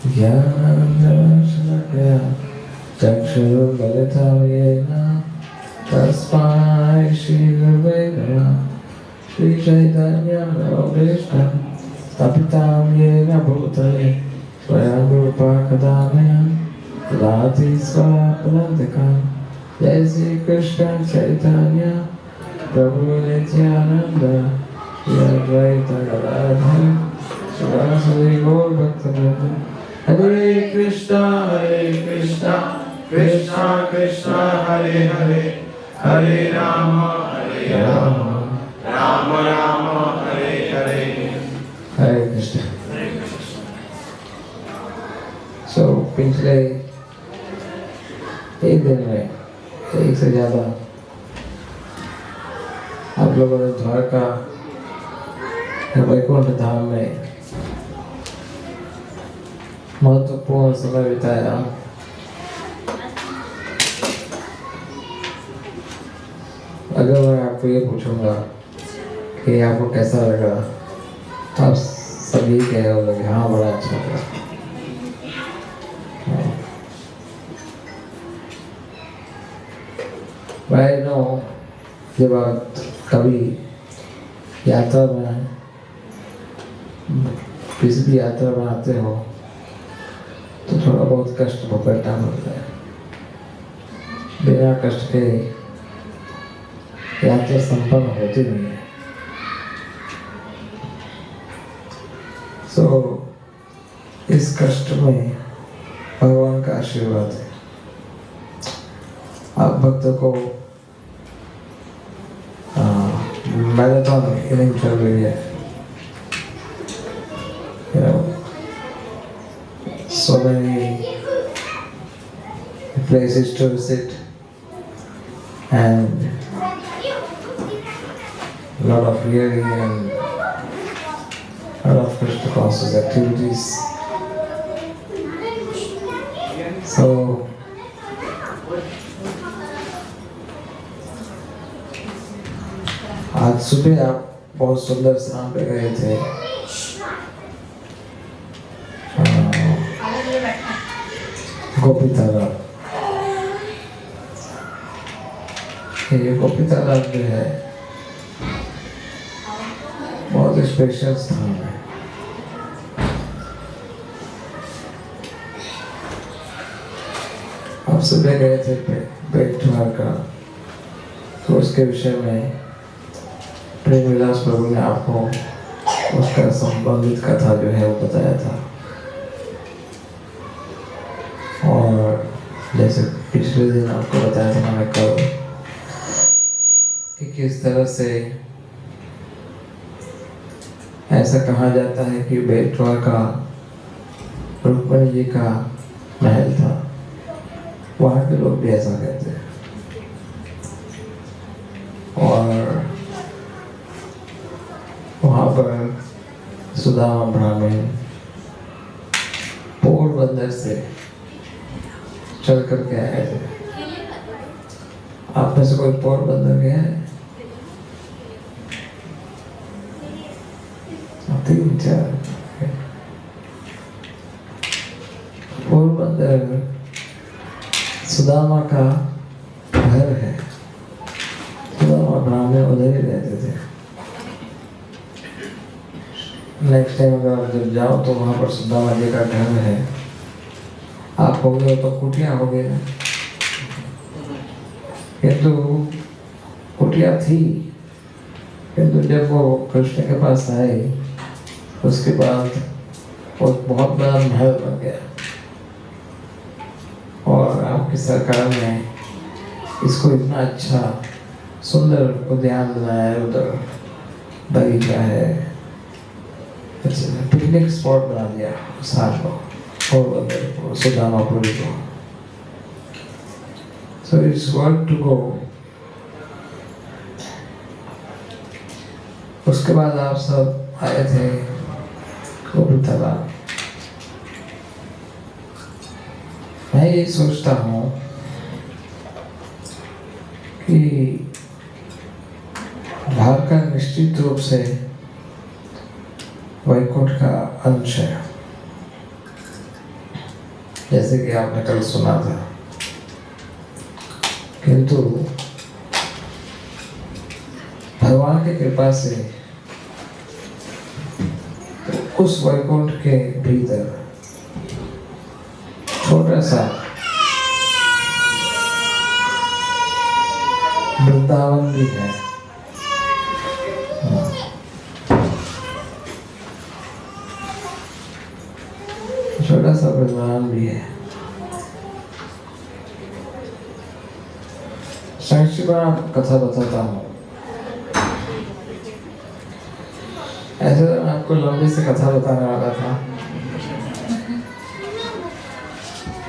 ज्ञानाञ्जनशलाकया चक्षुरुन्मिलितं येन तस्मै श्रीगुरवे नमः। श्रीचैतन्यमनोभीष्टं स्थापितं येन भूतले स्वयं रूपा कदा मह्यं ददाति स्वपदान्तिकं। जय श्रीकृष्ण चैतन्य प्रभु नित्यानन्द श्री अद्वैत गदाधर श्रीवासुदेव गौर भक्तवृंद। हरे कृष्णा कृष्णा कृष्णा हरे हरे, हरे राम राम राम हरे हरे। हरे कृष्ण। सो पिछले एक दिन में एक से ज्यादा आप लोगों ने द्वारका वैकुंठ धाम में महत्वपूर्ण समय बिताया। अगर मैं आपको ये पूछूंगा कि आपको कैसा लगा, आप सभी कह रहे हाँ बड़ा अच्छा लगा। भाई नो, जब आप कभी यात्रा में किसी भी यात्रा में आते हो तो थोड़ा बहुत कष्ट भुगतना पड़ता है। बिना कष्ट के यात्रा संपन्न होती नहीं है। सो इस कष्ट में भगवान का आशीर्वाद है। आप भक्तों को मैराथन इनिंग चल रही है। So many places to visit and a lot of hearing and a lot of Krishna conscious activities. So आज सुबह आप बहुत सुंदर स्थान पे गए थे। गोपी तालाब। ये गोपी तालाब जो है बहुत स्पेशल स्थान है। आप सुबह गए थे बेट द्वारका, तो उसके विषय में प्रेम विलास प्रभु ने आपको उसका संबंधित कथा जो है वो बताया था। और जैसे पिछले दिन आपको बताया था मैंने कल कि किस तरह से ऐसा कहा जाता है कि बेट द्वारका रुक्मिणी जी का महल था। वहाँ के लोग भी ऐसा कहते हैं। और वहाँ पर सुदामा ब्राह्मण पोरबंदर से चल करके आए थे। आप में से कोई पोरबंदर गया है? 3-4। पोरबंदर सुदामा का घर है। सुदामा ब्राह्मण उधर ही रहते थे। नेक्स्ट टाइम अगर जब जाओ तो वहाँ पर सुदामा जी का घर है। आप हो गए तो कुटिया हो गए, किंतु कुटिया थी, किंतु जब वो कृष्ण के पास आए उसके बाद वो बहुत बड़ा महल बन गया। और आपकी सरकार ने इसको इतना अच्छा सुंदर उद्यान बनाया है, उधर बगीचा है, पिकनिक स्पॉट बना दिया साथ को और सुदामापुरी को। So it's worth to go. उसके बाद आप सब आए थे गोपी तालाब। मैं ये सोचता हूँ कि द्वारका निश्चित रूप से वैकुंठ का अंश है, जैसे कि आपने कल सुना था। किंतु भगवान की कृपा से उस वैकुंठ के भीतर छोटा सा वृंदावन भी है। छोटा सा वृंदावन भी है। संक्षिप्त में आपको कथा बताता हूँ। ऐसे तो मैं आपको लंबी से कथा बताने वाला था,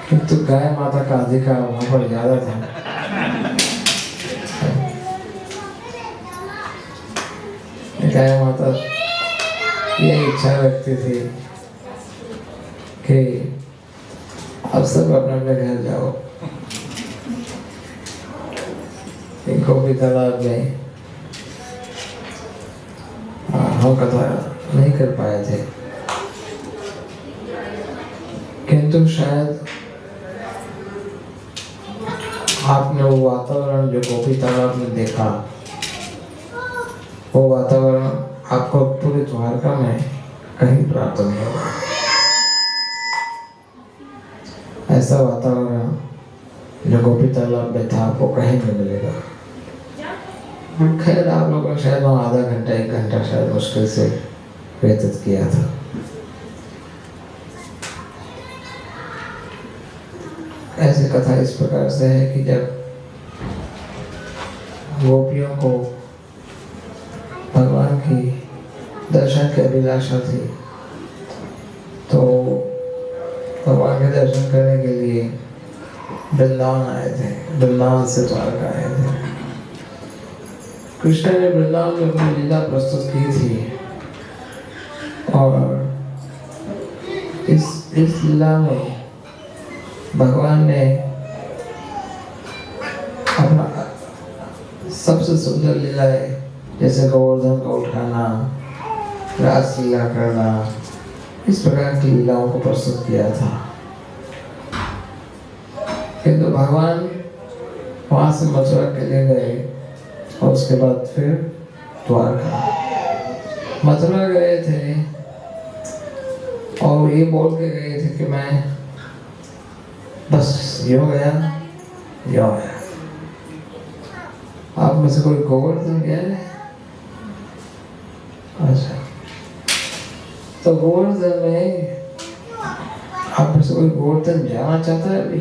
किंतु गाय माता का अधिकार वहां पर ज्यादा था। गाय माता ये इच्छा रखती थी कि अब सब अपने अपने घर जाओ। इनको भी तालाब में हम कथा नहीं कर पाए थे, किंतु शायद आपने वो वातावरण जो गोपी तालाब में देखा, वो वातावरण आपको पूरे द्वारका में कहीं प्राप्त नहीं होगा। ऐसा वातावरण जो गोपी तालाब में था आपको कहीं नहीं मिलेगा। खैर आप लोगों ने शायद वहाँ आधा घंटा 1 घंटा शायद मुश्किल से व्यतीत किया था। ऐसी कथा इस प्रकार से है कि जब गोपियों को भगवान की दर्शन की अभिलाषा थी, तो भगवान के दर्शन करने के लिए वृंदावन आए थे। वृंदावन से द्वारका आए थे। कृष्ण ने वृंदावन में अपनी लीला प्रस्तुत की थी, और इस लीला में भगवान ने अपना सबसे सुंदर लीलाएं, जैसे गोवर्धन को उठाना, रास लीला करना, इस प्रकार की लीलाओं को प्रस्तुत किया था। किंतु भगवान वहां से मथुरा के लिए गए, और उसके बाद फिर द्वारका। मथुरा गए थे और ये बोल के गए थे कि मैं बस यो गया, यो आया। आप में से कोई गोवर्धन गया है? अच्छा, तो गोवर्धन में आप में से कोई गोवर्धन जाना चाहता है अभी?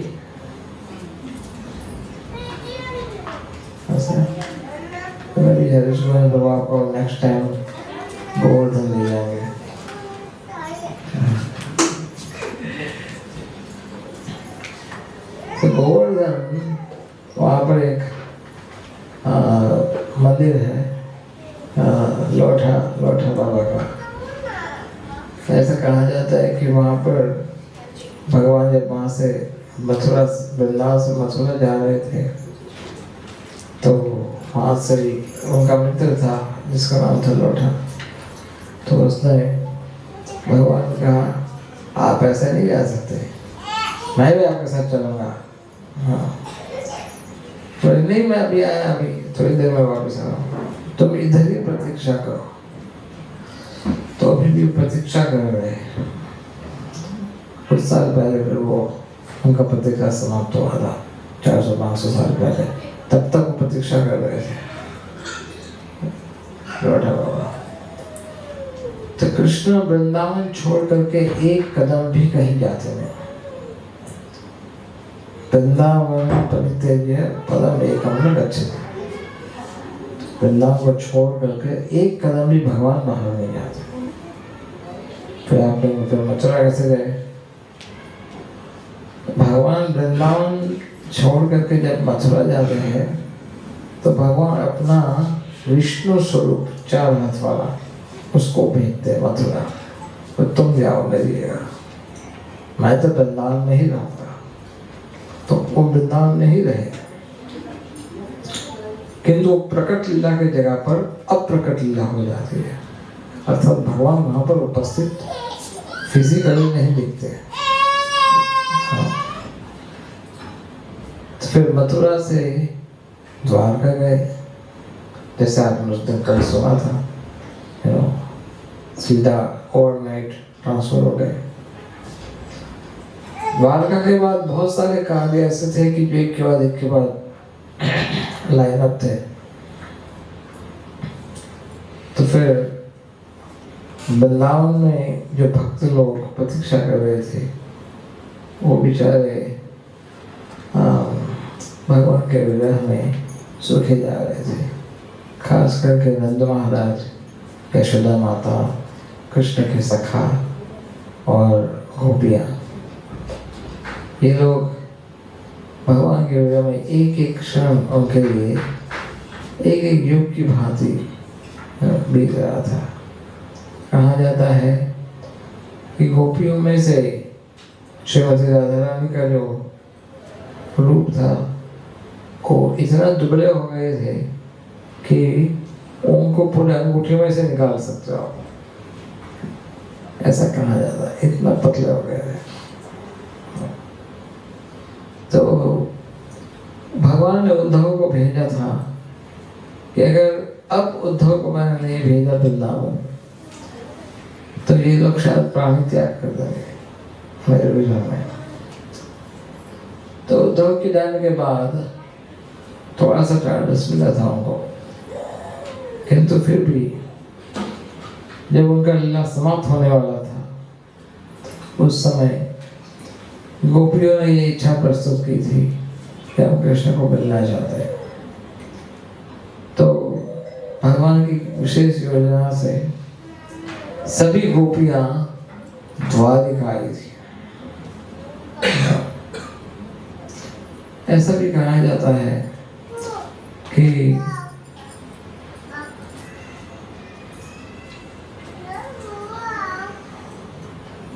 ऐसा तो मैं भी हरीश्वर तो आपको नेक्स्ट टाइम गोवर्धन ले जाएंगे। तो गोवर्धन वहाँ पर एक मंदिर है, लोठा बाबा का। ऐसा कहा जाता है कि वहाँ पर भगवान जब वहाँ से मथुरा, वृंदावन से मथुरा जा रहे थे, तो वहाँ से उनका मित्र था जिसका नाम था लोठा। तो उसने भगवान ने कहा आप ऐसे नहीं जा सकते, मैं भी आपके साथ चलूँगा। हाँ, तो नहीं, मैं अभी आया, अभी थोड़ी देर में वापस आ रहा हूँ, तुम इधर ही प्रतीक्षा करो। तो अभी भी प्रतीक्षा कर रहे हैं। कुछ साल पहले फिर वो उनका प्रतीक्षा समाप्त हुआ था, 400-500 साल पहले। तब तक वो प्रतीक्षा कर रहे थे लोठा बाबा। तो कृष्ण वृंदावन छोड़ करके एक कदम भी कहीं जाते नहीं। वृंदावन परित्यज्य पदम एकम न गच्छति। वृंदावन को छोड़ करके एक कदम भी भगवान बाहर नहीं जाते। फिर आप लोग फिर मथुरा कैसे गए? भगवान वृंदावन छोड़ करके जब मथुरा जाते हैं, तो भगवान अपना विष्णु स्वरूप 4 हाथ वाला उसको भेजते मथुरा, तो तुम जाओ मेरी जगह, मैं तो वृंदावन में ही रहूंगा। तो वो वृंदावन में ही रहे, किंतु वो प्रकट लीला की जगह पर अप्रकट लीला हो जाती है। अर्थात भगवान वहाँ पर उपस्थित फिजिकली नहीं दिखते। हाँ। तो फिर मथुरा से द्वारका गए, जैसे आपने उस दिन कल सुना था, सीधा ओवरनाइट ट्रांसफर हो गए। द्वारका के बाद बहुत सारे कार्य ऐसे थे कि जो एक के बाद लाइन अप थे। तो फिर वृंदावन में जो भक्त लोग प्रतीक्षा कर रहे थे, वो बेचारे भगवान के विरह में सूखे जा रहे थे। खास करके नंद महाराज, यशोदा माता, कृष्ण के सखा और गोपियाँ, ये लोग भगवान के विरह में एक एक क्षण उनके लिए एक एक युग की भांति बीत रहा था। कहा जाता है कि गोपियों में से श्रीमती राधा रानी का जो रूप था वो इतना दुबले हो गए थे कि उनको पूरे अंगूठी में से निकाल सकते हो, ऐसा कहा जाता है, इतना पतले हो गए थे। तो भगवान ने उद्धव को भेजा था कि अगर अब उद्धव को मैंने नहीं भेजा वृंदावन, तो ये लोग शायद प्राण त्याग कर देंगे मेरे विजन में। तो उद्धव के जाने के बाद थोड़ा सा टायर्डनेस मिला था उनको, किंतु फिर भी जब उनका लीला समाप्त होने वाला था, उस समय गोपियों ने ये इच्छा प्रस्तुत की थी कि हम कृष्ण को मिलना चाहते हैं। तो भगवान की विशेष योजना से सभी गोपियां द्वारिका आई थी। ऐसा भी कहा जाता है कि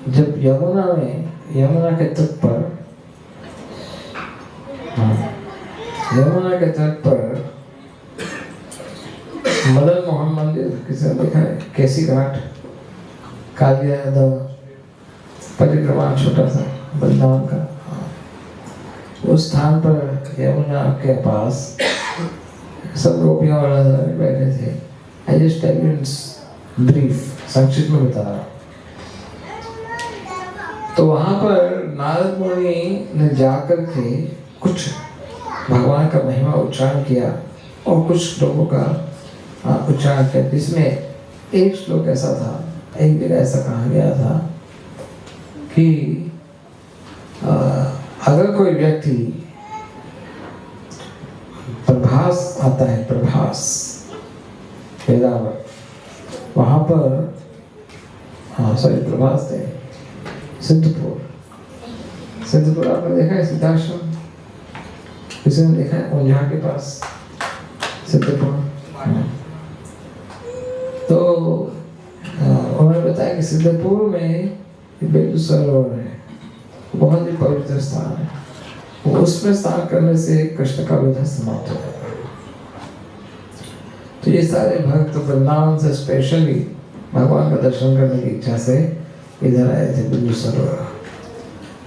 जब यमुना के तट पर मदन मोहन मंदिर, किसने देखा है? केसी घाट, कालिया यादव परिक्रमा, छोटा सा वृंदावन का, उस स्थान पर यमुना के पास सब गोपियां और बैठे थे। I just tell you in brief, संक्षिप्त में बता रहा। तो वहां पर नारद मुनि ने जाकर के कुछ भगवान का महिमा उच्चारण किया और कुछ लोगों का उच्चारण किया, जिसमें एक श्लोक ऐसा था, एक जगह ऐसा कहा गया था कि अगर कोई व्यक्ति प्रभास आता है, प्रभास वेदावर, वहां पर प्रभास थे, सिद्धपुर आपने देखा है? सिद्धाश्रम किसी ने देखा है? उंझा के पास सिद्धपुर। तो उन्होंने बताया कि सिद्धपुर में बेलू सरोवर है, बहुत ही पवित्र स्थान है। वो उसमें स्नान करने से कृष्ण का विधा समाप्त हो जाता है। तो ये सारे भक्त वृंदावन से स्पेशली भगवान का दर्शन करने की इच्छा से इधर आए थे बिंदु सरोवर,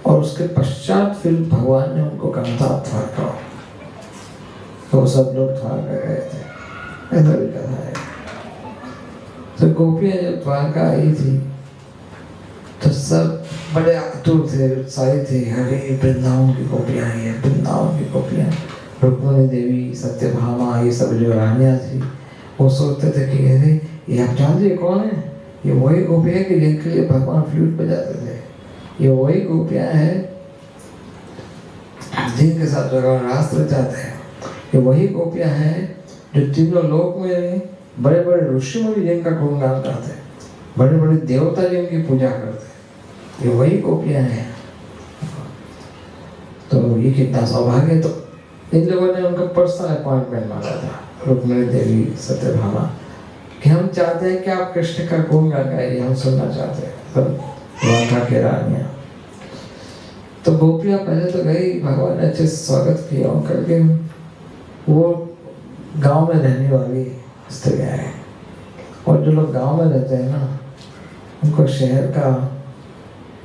और उसके पश्चात फिर भगवान ने उनको कहा था द्वारका, तो सब लोग द्वारका गए थे। इधर भी कहा है। तो गोपियां जब द्वारका आई थी तो सब बड़े आतुर थे, उत्साहित थे, अरे वृंदावन की गोपियां आई है, वृंदावन की गोपियां। रुक्मिणी देवी, सत्यभामा, ये सब जो रानियां थी, वो सोचते थे कि अरे ये आप जानते हैं कौन है? ये वही गोपियां हैं कि जिनके लिए भगवान फ्लूट बजाते थे। ये वही गोपियां हैं जिनके साथ भगवान रास रचाते हैं। ये वही गोपियां हैं जो तीनों लोक में बड़े बड़े ऋषि मुनि जिनका गुणगान करते, बड़े बड़े देवता जिनकी पूजा करते, ये वही गोपियां हैं। तो ये कितना सौभाग्य। तो इन लोगों ने उनका पर्सनल अपॉइंटमेंट मांगा था, रुक्मिणी देवी, सत्यभामा, कि हम चाहते हैं कि आप कृष्ण का गुणगान गाइए, हम सुनना चाहते हैं। सब द्वारका के रानियां। तो गोपियां पहले तो गई, भगवान ने अच्छे से स्वागत किया उनका। वो गांव में रहने वाली स्त्रियां हैं, और जो लोग गांव में रहते हैं ना, उनको शहर का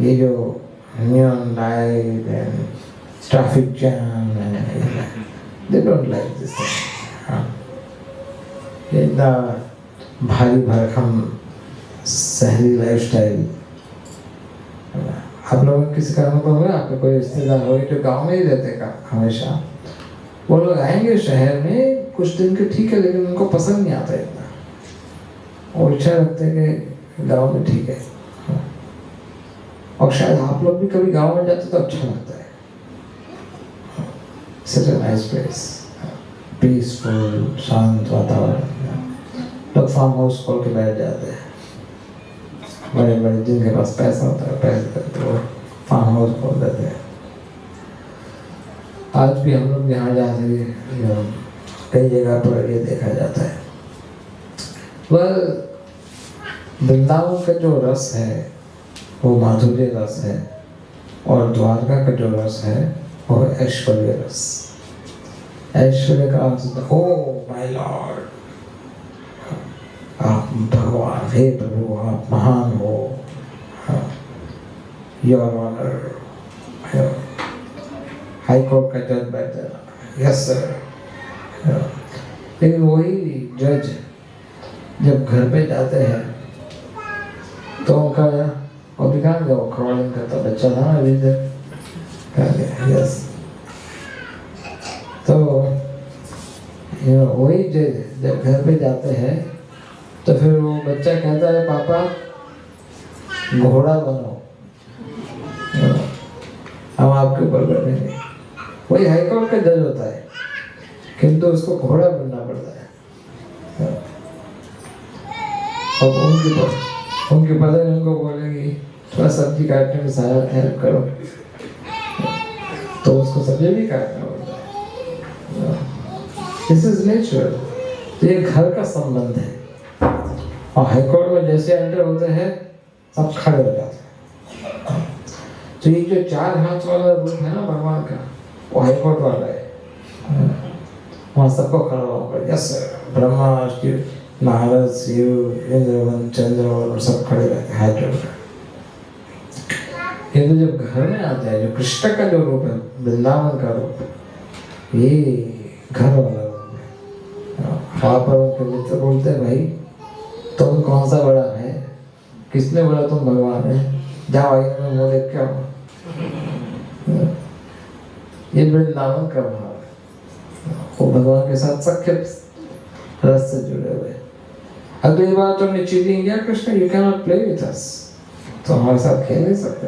ये जो neon light and traffic jam they don't like this. इतना भारी भरकम शहरी लाइफस्टाइल। आप लोगों को किसी का अनुभव है? आपके कोई रिश्तेदार हो जो गांव में ही रहते का हमेशा, वो लोग आएंगे शहर में कुछ दिन के, ठीक है, लेकिन उनको पसंद नहीं आता इतना। और इच्छा रखते हैं कि गांव में ठीक है। और शायद आप लोग भी कभी गांव में जाते तो अच्छा लगता है। Such a nice place, peaceful, शांत वातावरण। लोग फार्म हाउस खोल के बैठ जाते हैं, बड़े बड़े जिनके पास पैसा होता है, पैसे तो फार्म हाउस खोल देते हैं। आज भी हम लोग यहाँ जाते हैं, कई जगह पर ये देखा जाता है। वह वृंदावन का जो रस है वो माधुर्य रस है, और द्वारका का जो रस है वो ऐश्वर्य रस। ऐश्वर्य का अर्थ, ओ माय लॉर्ड, आप भगवान, हे प्रभु, आप महान हो, योर ऑनर, हाई कोर्ट का जज बैठ जाना, यस सर। लेकिन वही जज जब घर पे जाते हैं तो उनका अभी कहाँ गया, वो क्रॉलिंग करता बच्चा था ना, अभी तक यस। तो वही जज जब घर पे जाते हैं तो फिर वो बच्चा कहता है, पापा घोड़ा बनो, हम आपके ऊपर बैठेंगे। वही हाईकोर्ट का जज होता है, किंतु उसको घोड़ा बनना पड़ता है। और उनके पत्नी उनको बोलेगी, थोड़ा सब्जी काटने में सारा हेल्प करो, तो उसको सब्जी भी काटना पड़ता है। This is natural. तो ये घर का संबंध है। और हाईकोर्ट में जैसे एंटर होते हैं सब खड़े हो जाते हैं। तो ये जो 4 हाथ वाला रूप है ना भगवान का, वो हाईकोर्ट वाला है। वहाँ सबको खड़ा होकर, यस सर, ब्रह्मा, शिव, नारद, शिव, इंद्र, चंद्र और सब खड़े रहते हैं हाथ जोड़कर। किंतु जब घर में आता है, जो कृष्ण का जो रूप है, वृंदावन का रूप, ये घर वाला रूप है। वहाँ पर उनके मित्र बोलते हैं, भाई तुम कौन सा बड़ा है, किसने बोला तुम भगवान है, जाओ आईने में मुँह देख के आओ। ये वृंदावन का भाव है, वो भगवान के साथ सख्य रस से जुड़े हुए। अगली बार तुमने चीटिंग किया Krishna, you can not play with us, तो हमारे साथ खेल नहीं सकते।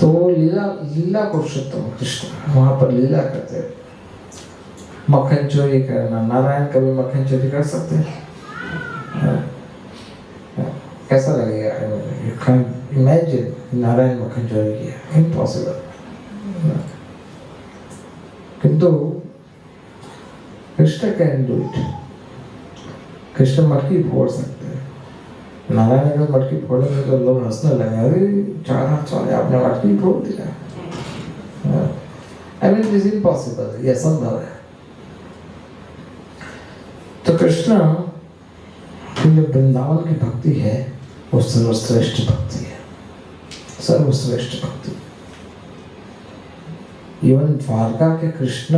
तो वो लीला पुरुषोत्तम कृष्ण वहां पर लीला करते हैं। मक्खन चोरी करना, नारायण कभी मक्खन चोरी कर सकते हैं? कैसा लगेगा? यू कैन इमेजिन नारायण मक्खन चोरी किया, इम्पॉसिबल। किंतु Krishna can do it. Krishna मटकी फोड़ सकते हैं। नारायण अगर मटकी फोड़ेंगे तो लोग हंसने लगे, अरे 4 हाथ वाले आपने मटकी फोड़ दिया। आई मीन दिस इम्पॉसिबल, ये असंभव है। तो कृष्ण की जो वृंदावन की भक्ति है वो सर्वश्रेष्ठ भक्ति है, सर्वश्रेष्ठ भक्ति। इवन द्वारका के कृष्ण,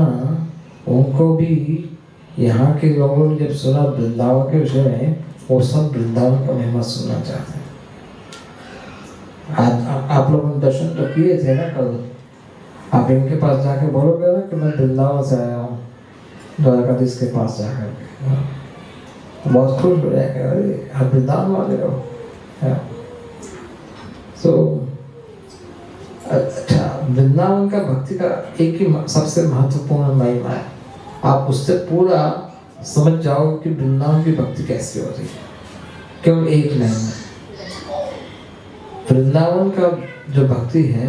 उनको भी यहाँ के लोगों ने जब सुना वृंदावन के विषय में, वो सब वृंदावन का महिमा सुनना चाहते हैं। आप लोगों ने दर्शन तो किए थे ना कल, आप इनके पास जाके बोलोगे ना कि मैं वृंदावन से आया हूँ, द्वारकाधीश के पास जाकर तो बहुत खुश हो जाएंगे, अरे आप वृंदावन वाले हो। सो अच्छा, वृंदावन का भक्ति का एक ही सबसे महत्वपूर्ण महिमा है। आप उससे पूरा समझ जाओ कि वृंदावन की भक्ति कैसी हो रही है, केवल एक लाइन में। वृंदावन का जो भक्ति है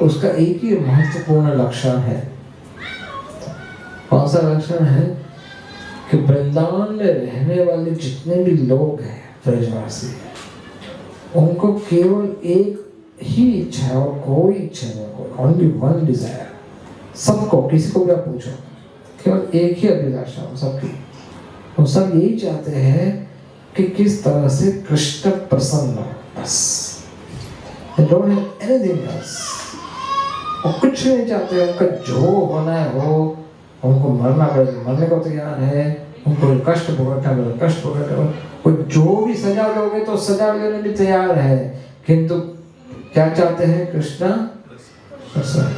उसका एक ही महत्वपूर्ण लक्षण है। कौन सा लक्षण है? कि वृंदावन में रहने वाले जितने भी लोग हैं ब्रजवासी, उनको केवल एक ही इच्छा है और कोई इच्छा नहीं, ओनली वन डिजायर। सबको, किसी को भी आप पूछो, केवल एक ही अभिलाषा सबकी, वो सब यही चाहते हैं कि किस तरह से कृष्ण प्रसन्न हो, बस। They don't have anything else. वो कुछ नहीं चाहते, उनका जो होना है हो, उनको मरना पड़े मरने को तैयार है, उनको कष्ट भुगतना पड़े कष्ट भुगतना, वो जो भी सजा दोगे तो सजा लेने भी तैयार है, किंतु क्या चाहते हैं? कृष्ण प्रसन्न।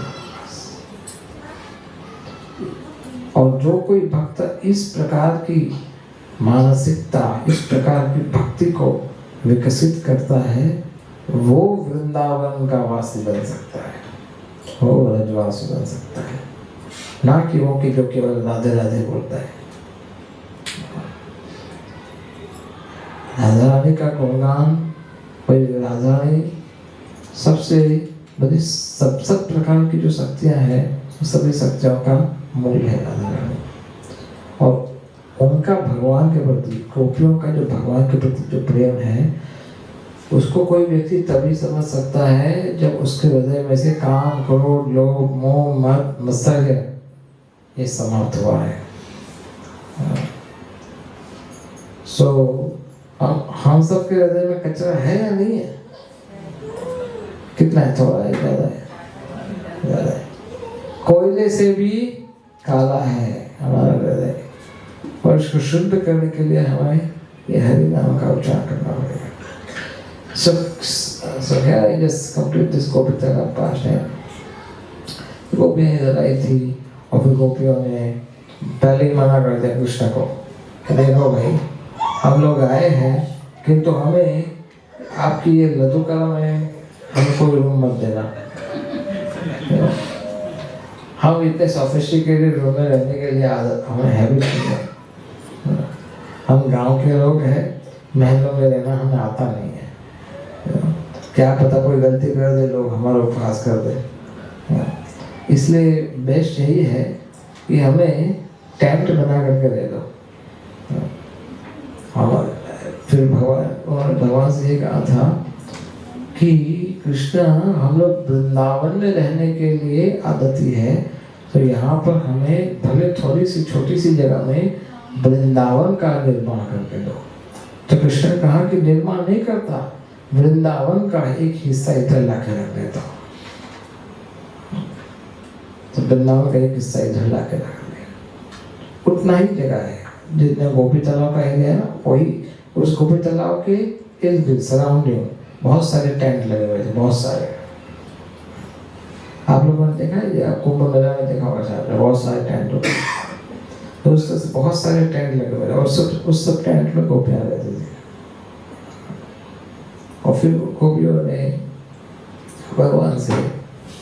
और जो कोई भक्त इस प्रकार की मानसिकता, इस प्रकार की भक्ति को विकसित करता है, वो वृंदावन का वासी बन सकता है, वो ब्रजवासी बन सकता है, ना कि वो कि जो केवल राधे राधे बोलता है। राधा रानी का गुणगान, राधा रानी सबसे बड़ी सब प्रकार की जो शक्तियां हैं, सभी शक्तियों का मूल है राधा रानी। और उनका भगवान के प्रति, गोपियों का जो भगवान के प्रति जो प्रेम है, उसको कोई व्यक्ति तभी समझ सकता है जब उसके हृदय में से काम, क्रोध, लोभ, मोह, मद, मत्सर्य ये समाप्त हुआ है। हम सबके हृदय में कचरा है या नहीं है? कितना है? थोड़ा है, ज्यादा है? ज्यादा है। कोयले से भी काला है हमारा हृदय, और इसको शुद्ध करने के लिए हमें ये हरि नाम का उच्चारण करना पड़ेगा। So here I just complete this गोपीतला पाठ। गोपियाँ इधर आई थी और फिर गोपियों ने पहले ही मना कर दिया कृष्ण को, देखो भाई हम लोग आए हैं, किंतु हमें आपकी ये लड्डू कला में हमें कोई रूम मत देना। हम इतने सोफिस्टिकेटेड रूम में रहने के लिए आदत हमें हैबिट नहीं है। हम गांव के लोग हैं, महलों में रहना हमें आता नहीं है। क्या पता कोई गलती कर दे, लोग हमारा उपहास कर दे। इसलिए बेस्ट यही है कि हमें टेंट बना करके दे दो। फिर भगवान से ये कहा था कि कृष्ण हम लोग वृंदावन में रहने के लिए आदती है, तो यहाँ पर हमें भले थोड़ी सी छोटी सी जगह में वृंदावन का निर्माण करके दो। तो कृष्ण ने कहा कि निर्माण नहीं करता, वृंदावन का एक हिस्सा इधर ला के रख देता हूँ। तो वृंदावन का एक हिस्सा इधर ला के रख दिया। उतना ही जगह है जितना गोपी तालाब का एरिया है ना, वही उस गोपी तालाब के इर्द गिर्द सराउंडिंग बहुत सारे टेंट लगे हुए थे, बहुत सारे। आप लोगों ने देखा है या कुंभ मेला में देखा होगा शायद, बहुत सारे टेंट होते हैं। तो उससे बहुत सारे टेंट लगे हुए थे और उस सब टेंट में गोपियाँ रहती थी। और फिर गोपियों ने भगवान से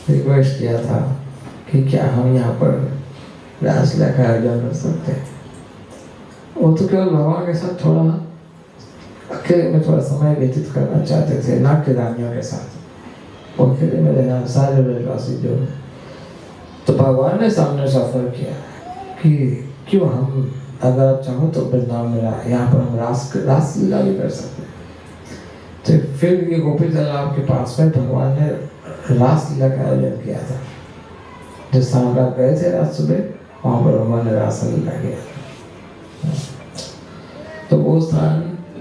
रिक्वेस्ट किया था कि क्या हम यहाँ पर रासलीला का आयोजन कर सकते हैं। वो तो केवल भगवान के साथ थोड़ा अकेले में थोड़ा समय व्यतीत करना चाहते थे, ना कि रानियों के साथ। और अकेले में रहना सारे ब्रजवासी जो। तो भगवान ने सामने से ऑफर किया कि क्यों हम, अगर आप चाहो तो वृंदावन में यहाँ पर हम रासलीला भी कर सकते हैं। तो फिर ये गोपी तालाब के पास में भगवान ने रासलीला का आयोजन किया था। जिस स्थान पर गए थे रात सुबह, वहाँ पर भगवान ने रासलीला किया था। तो वो स्थान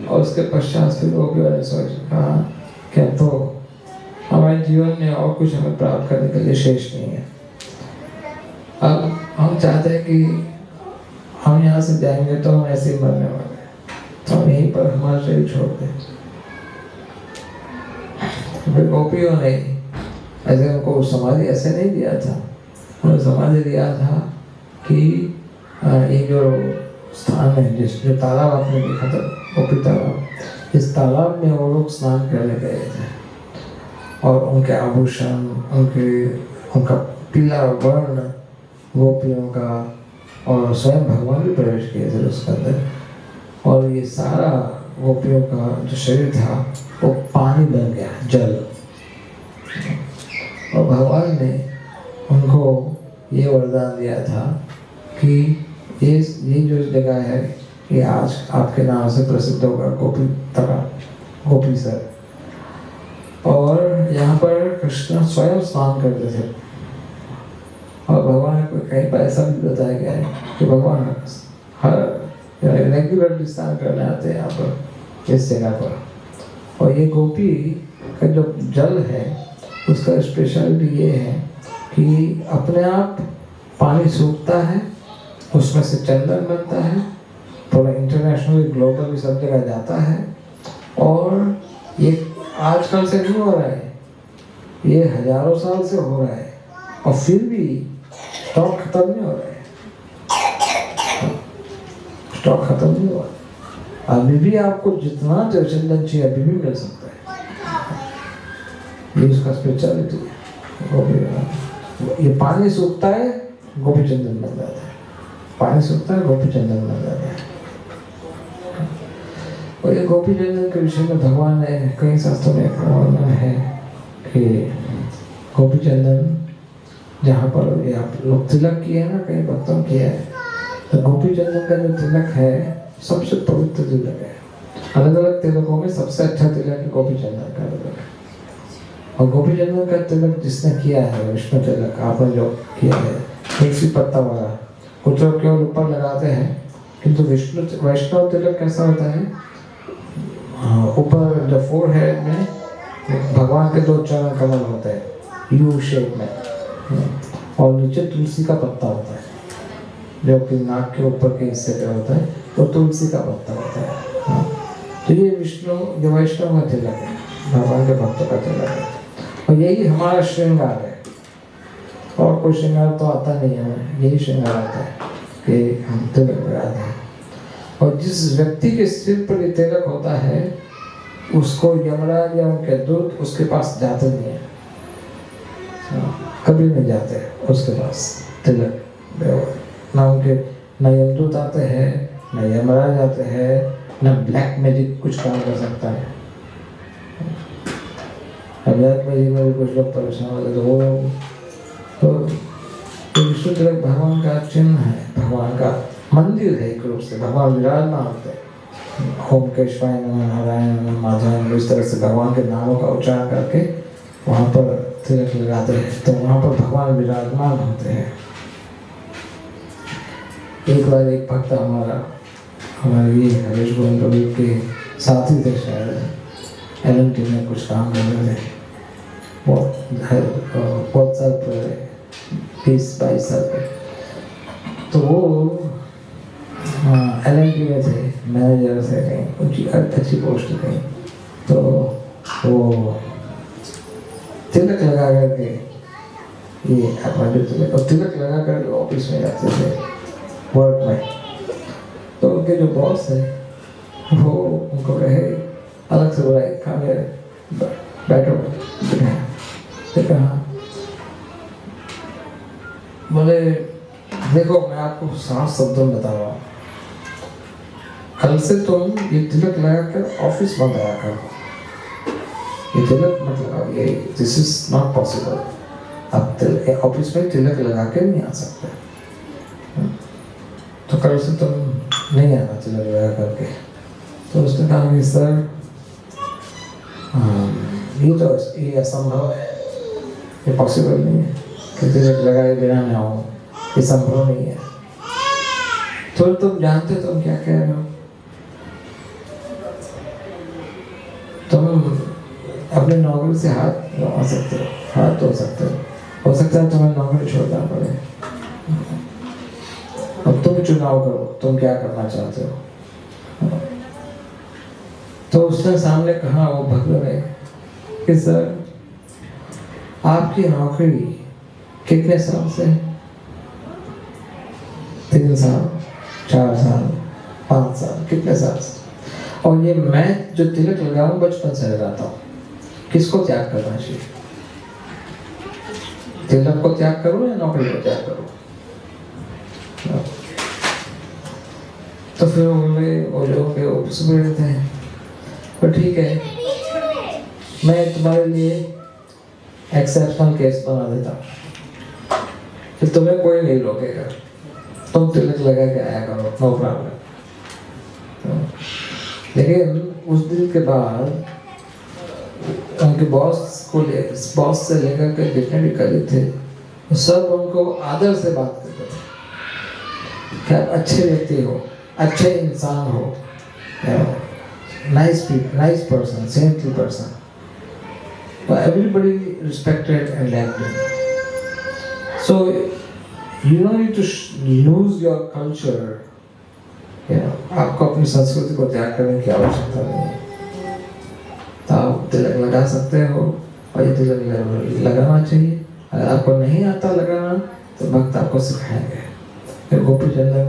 और उसके पश्चात फिर गोपियों ने सोच कहा क्या तो हमारे जीवन में और कुछ हमें प्राप्त करने के लिए शेष नहीं है। अब हम चाहते हैं कि हम यहाँ से जाएंगे तो हम ऐसे ही मरने वाले हैं, तो हम यहीं पर हमारा शरीर छोड़ दें। फिर गोपियों ने ऐसे उनको समाधि ऐसे नहीं दिया था, उन्होंने समाधि दिया था कि ये जो स्थान है, जो तालाब आपने देखा था गोपी तालाब, इस तालाब में वो लोग स्नान करने गए थे और उनके आभूषण, उनका पीला वर्ण गोपियों का, और स्वयं भगवान भी प्रवेश किए थे उसके अंदर। और ये सारा गोपियों का जो शरीर था वो पानी बन गया, जल। और भगवान ने उनको ये वरदान दिया था कि ये जो जगह है ये आज आपके नाम से प्रसिद्ध होगा, गोपी तालाब, गोपी सर। और यहाँ पर कृष्ण स्वयं स्नान करते थे। और भगवान को कहीं पर ऐसा भी बताया गया है कि भगवान हर रेगुलर स्नान करने आते हैं यहाँ पर इस जगह पर। और ये गोपी का जो जल है उसका स्पेशलिटी ये है कि अपने आप पानी सूखता है, उसमें से चंदन बनता है, पूरा इंटरनेशनली ग्लोबली सब जगह जाता है। और ये आजकल से नहीं हो रहा है, ये हजारों साल से हो रहा है और फिर भी स्टॉक खत्म नहीं हो रहा है, स्टॉक खत्म नहीं हुआ। अभी भी आपको जितना चंदन चाहिए अभी भी मिल सकता है, ये उसका स्पेशलिटी है। ये पानी सूखता है गोपी चंदन बन जाता है, पानी सूखता है गोपी चंदन बन जाता है। और ये गोपी चंदन के विषय में भगवान ने कई शास्त्रों में वर्णन है कि गोपी चंदन जहाँ पर ये आप लोग तिलक किए हैं ना, कई भक्तों किया है, तो गोपी चंदन का जो तिलक है सबसे पवित्र तिलक है। अलग अलग तिलकों में सबसे अच्छा तिलक है गोपी चंदन का तिलक। और गोपी चंदन का तिलक जिसने किया है, विष्णु तिलक आपने जो किया है, तुलसी पत्ता वाला, कुछ लोग केवल ऊपर लगाते हैं, किंतु विष्णु वैष्णव तिलक कैसा होता है, ऊपर जो फोरहेड में भगवान के 2 चरण कमल होते हैं यू शेप में, और नीचे तुलसी का पत्ता होता है, जो कि नाक के ऊपर के हिस्से पे होता है, तो तुलसी का पत्ता होता है। तो ये विष्णु जो वैष्णव का तिलक है, भगवान के भक्तों का तिलक है, और यही हमारा श्रृंगार है। और कोई श्रृंगार तो आता नहीं है, यही श्रृंगार आता है कि हम तिलक लगाते हैं। और जिस व्यक्ति के सिर पर ये तिलक होता है उसको यमराज या उनके दूत उसके पास जाते नहीं है, कभी नहीं जाते उसके पास तिलक, ना उनके न यमदूत आते हैं, न यमराज आते हैं, न ब्लैक मैजिक कुछ काम कर सकता है। ब्लैक मैजिक में भी कुछ लोग परेशान होते तो वो तो विष्णु तिलक भगवान का चिन्ह है, भगवान का मंदिर है, एक रूप से भगवान विराजमान होते हैं। ओम केशवाय नमः, नारायण नमः, माधवाय नमः, इस तरह से भगवान के नामों का उच्चारण करके वहाँ पर तिलक लगाते हैं, तो वहाँ पर भगवान विराजमान होते हैं। एक बार एक भक्त हमारे ये हरीश गोविंद के साथी थे, शायद LNT में कुछ काम कर रहे थे, बहुत साल पहले, 20-22 साल पहले। तो वो LNT में थे, मैनेजर से कहीं उनकी अच्छी पोस्ट कहीं, तो वो तिलक लगा करके ये अपना तिलक लगा कर ऑफिस में जाते थे वर्क में। तो उनके जो बॉस है वो उनको कहे अलग से बोला, खाने बैठो, कहा बोले देखो मैं आपको साफ शब्दों में बता रहा हूँ, कल से तुम ये तिलक लगा कर ऑफिस मत आया करो, ये तिलक मत लगाओ, ये दिस इज नॉट पॉसिबल। आप ऑफिस में तिलक लगा के नहीं आ सकते, तो कल से तुम नहीं आना तिलक लगा करके। तो उसने कहा कि सर ये असंभव है, ये पॉसिबल नहीं है कि तिलक लगाए बिना मैं आऊँ, ये संभव नहीं है। तो तुम जानते तुम क्या कह रहे हो, तुम अपने नौकरी से हाथ धो सकते हो सकता है तुम्हें नौकरी छोड़ना पड़े। अब तुम चुनाव करो, तुम क्या करना चाहते हो। तो उसने सामने कहा वो भक्त ने कि सर आपकी नौकरी कितने साल से, 3 साल, 4 साल, 5 साल, कितने साल से, और ये मैं जो तिलक लगाऊं बचपन से लगाता हूँ, किसको त्याग करना चाहिए, तिलक को त्याग करूं या नौकरी को त्याग करूं। तो फिर वो जो के ऑफिस में रहते हैं, तो ठीक है मैं तुम्हारे लिए एक्सेप्शनल केस बना देता हूँ, फिर तुम्हें कोई नहीं रोकेगा, तुम तिलक लगा के आया करो, नो प्रॉब्लम। लेकिन उस दिन के बाद उनके बॉस से लेकर के जितने भी कलीग थे वो सब उनको आदर से बात करते थे कि आप अच्छे व्यक्ति हो, अच्छे इंसान हो, nice people, nice person, saintly person. But everybody respected and loved him. So you don't need to lose your culture. आपको अपनी संस्कृति को त्याग करने की आवश्यकता नहीं है। तो आप तिलक लगा सकते हो और ये तिलक लगाना चाहिए। अगर आपको नहीं आता लगाना तो भक्त आपको सिखाएंगे। फिर गोपी चंदन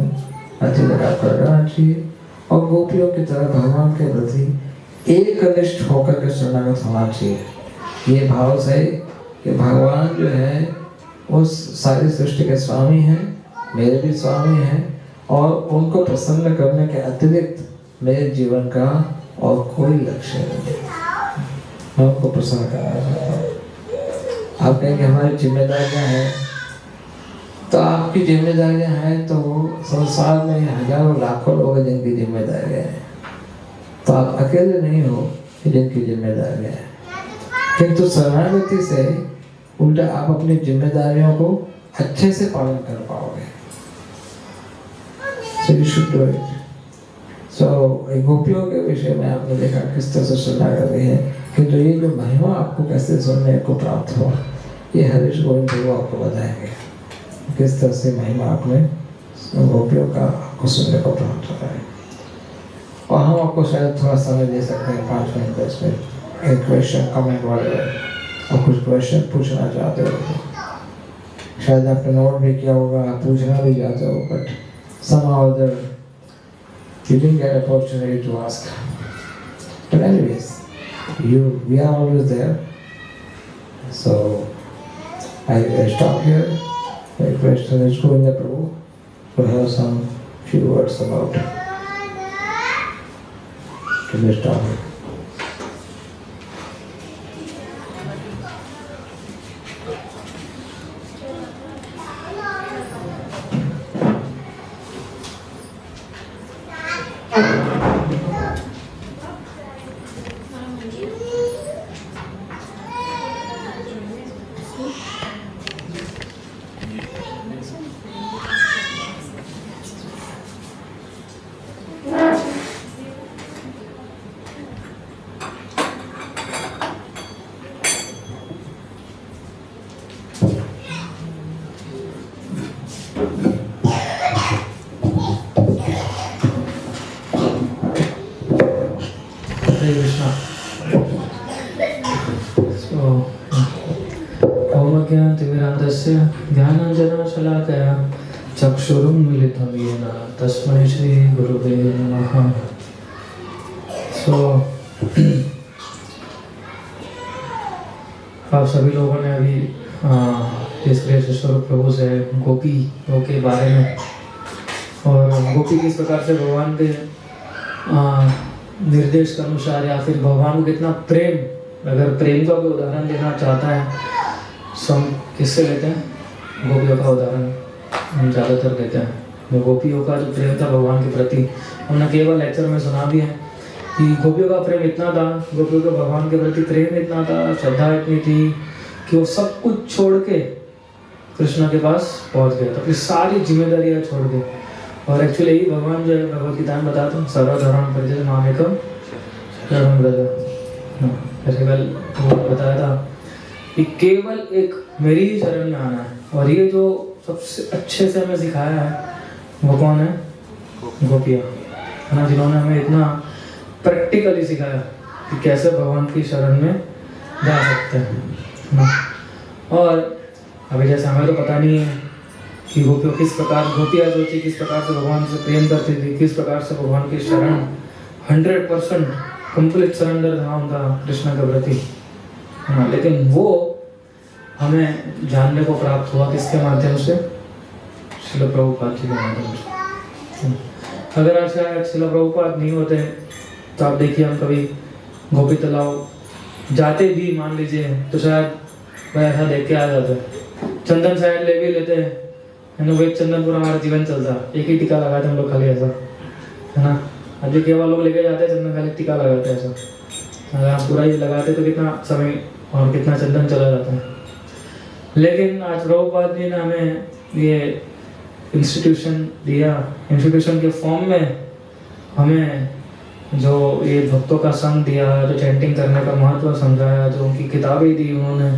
तिलक आपको लगाना चाहिए और गोपियों की तरह भगवान के प्रति एकनिष्ठ होकर के शरणागत होना चाहिए। ये भाव से कि भगवान जो है वो सारी सृष्टि के स्वामी हैं, मेरे भी स्वामी हैं और उनको प्रसन्न करने के अतिरिक्त मेरे जीवन का और कोई लक्ष्य नहीं है। मैं उनको प्रसन्न करना चाहता हूँ। आप कहेंगे हमारी जिम्मेदारियाँ हैं, तो आपकी जिम्मेदारियाँ हैं तो संसार में हजारों लाखों लोग हैं जिनकी जिम्मेदारियाँ हैं, तो आप अकेले नहीं हो जिनकी जिम्मेदारियाँ हैं। किंतु शरणागति से उल्टा आप अपनी जिम्मेदारियों को अच्छे से पालन कर पाओगे। So you should do it. So गोपियों के विषय में आपने देखा किस तरह से शरणागति है, किंतु ये जो महिमा आपको कैसे सुनने को प्राप्त हुआ, ये हरीश गोविंद जी आपको बताएंगे किस तरह से महिमा आपने गोपियों का आपको सुनने को प्राप्त हुआ है। और हम आपको शायद थोड़ा समय दे सकते हैं, 5 मिनट 10 मिनट, एक क्वेश्चन कमेंट वाले और कुछ क्वेश्चन पूछना चाहते हो तो शायद आपने नोट भी किया होगा, आप पूछना भी चाहते हो, but somehow or other you didn't get opportunity to ask. But anyways, we are always there. So I stop here. I request Harish Govinda Prabhu to have some few words about this topic. ज्ञानाञ्जनशलाकया चक्षुरुन्मीलितं येन तस्मै श्रीगुरुवे नमः। आप सभी लोगों ने अभी इसलिए स्वरूप प्रभु से गोपियों के बारे में और गोपी किस प्रकार से भगवान के निर्देश के अनुसार या फिर भगवान को कितना प्रेम, अगर प्रेम का कोई उदाहरण देना चाहता है हम किससे लेते हैं? गोपियों का उदाहरण हम ज़्यादातर देते हैं। तो गोपियों का जो प्रेम था भगवान के प्रति, हमने केवल लेक्चर में सुना भी है कि गोपियों का प्रेम इतना था, गोपियों का भगवान के प्रति प्रेम इतना था, श्रद्धा इतनी थी कि वो सब कुछ छोड़ के कृष्ण के पास पहुंच गया था, अपनी सारी जिम्मेदारियां छोड़ के। और एक्चुअली यही भगवान जो है भगवत गीता में बताता हूँ, सर्वधर्म परित्यज्य मामेकं शरणं व्रज। ऐसे कल बताया था कि केवल एक मेरी ही शरण में आना है। और ये जो सबसे अच्छे से हमें सिखाया है वो कौन है? गोपियाँ, है ना, जिन्होंने हमें इतना प्रैक्टिकली सिखाया कि कैसे भगवान की शरण में जा सकते हैं। और अभी जैसे हमें तो पता नहीं है कि गोपियों गोपियाँ जो थी किस प्रकार से भगवान से प्रेम करती थी, किस प्रकार से भगवान की शरण 100% कंप्लीट सरेंडर था उनका कृष्ण के प्रति। हाँ, लेकिन वो हमें जानने को प्राप्त हुआ किसके माध्यम से? श्रील प्रभुपाद जी के माध्यम से। अगर आज शायद श्रील प्रभुपाद नहीं होते तो आप देखिए हम कभी गोपी तालाब जाते भी मान लीजिए तो शायद वह ऐसा देख के आ जाते, चंदन शायद ले भी लेते हैं, एक चंदन पूरा हमारा जीवन चलता, एक ही टीका लगाते हम लोग खाली ऐसा, है ना। अभी केवल लोग लेके जाते हैं चंदन, खाली टीका लगाते हैं ऐसा। अगर आप पूरा ही लगाते तो कितना समय और कितना चंदन चला जाता है। लेकिन आज प्रभुपाद जी ने हमें ये इंस्टीट्यूशन दिया, इंस्टीट्यूशन के फॉर्म में हमें जो ये भक्तों का संग दिया, जो चैंटिंग करने का महत्व समझाया, जो उनकी किताबें दी उन्होंने,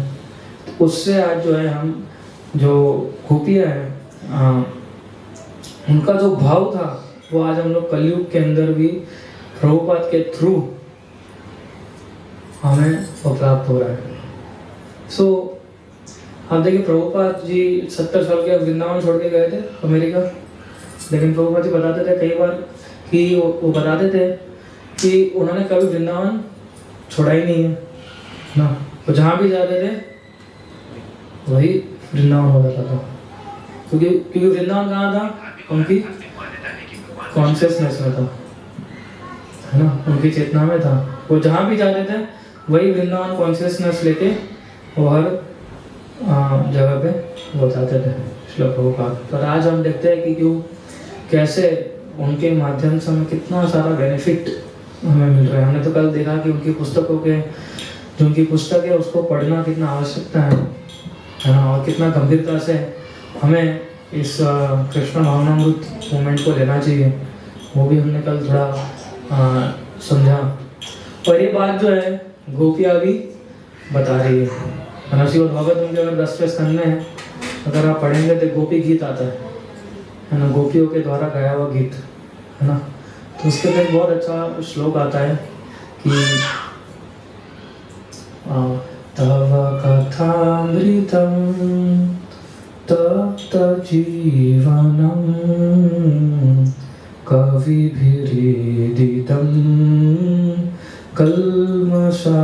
तो उससे आज जो है हम जो गोपियाँ हैं उनका जो भाव था वो आज हम लोग कलयुग के अंदर भी प्रभुपाद के थ्रू हमें वो प्राप्त हो रहा है। सो आप देखिए प्रभुपाद जी 70 साल के वृंदावन छोड़ के गए थे अमेरिका, लेकिन प्रभुपाद जी बताते थे कई बार कि वो बताते थे कि उन्होंने कभी वृंदावन छोड़ा ही नहीं है ना, वो जहाँ भी जाते थे वही वृंदावन हो जाता था, क्योंकि वृंदावन कहाँ था, उनकी कॉन्शियसनेस में था, है ना, उनकी चेतना में था। वो जहाँ भी जाते थे वही वृंदावन कॉन्शियसनेस लेके वो हर जगह पे वो जाते थे श्लोक प्रभुपाद। पर आज हम देखते हैं कि क्यों कैसे उनके माध्यम से हमें कितना सारा बेनिफिट हमें मिल रहा है। हमने तो कल देखा कि उनकी पुस्तकों के जो उनकी पुस्तक है उसको पढ़ना कितना आवश्यकता है ना, और कितना गंभीरता से हमें इस कृष्ण भावनामृत मूवमेंट को लेना चाहिए, वो भी हमने कल थोड़ा समझा। और ये बात जो है गोपियाँ भी बता रही है। श्रीमद् भागवतम के अगर 10वें स्कंद में अगर आप पढ़ेंगे तो गोपी गीत आता है ना, गोपियों के द्वारा गाया हुआ गीत, है ना, तो उसके अंदर बहुत अच्छा श्लोक आता है कि तव कथामृतं तप्त जीवनं कविभिरीडितं कल्मषापहं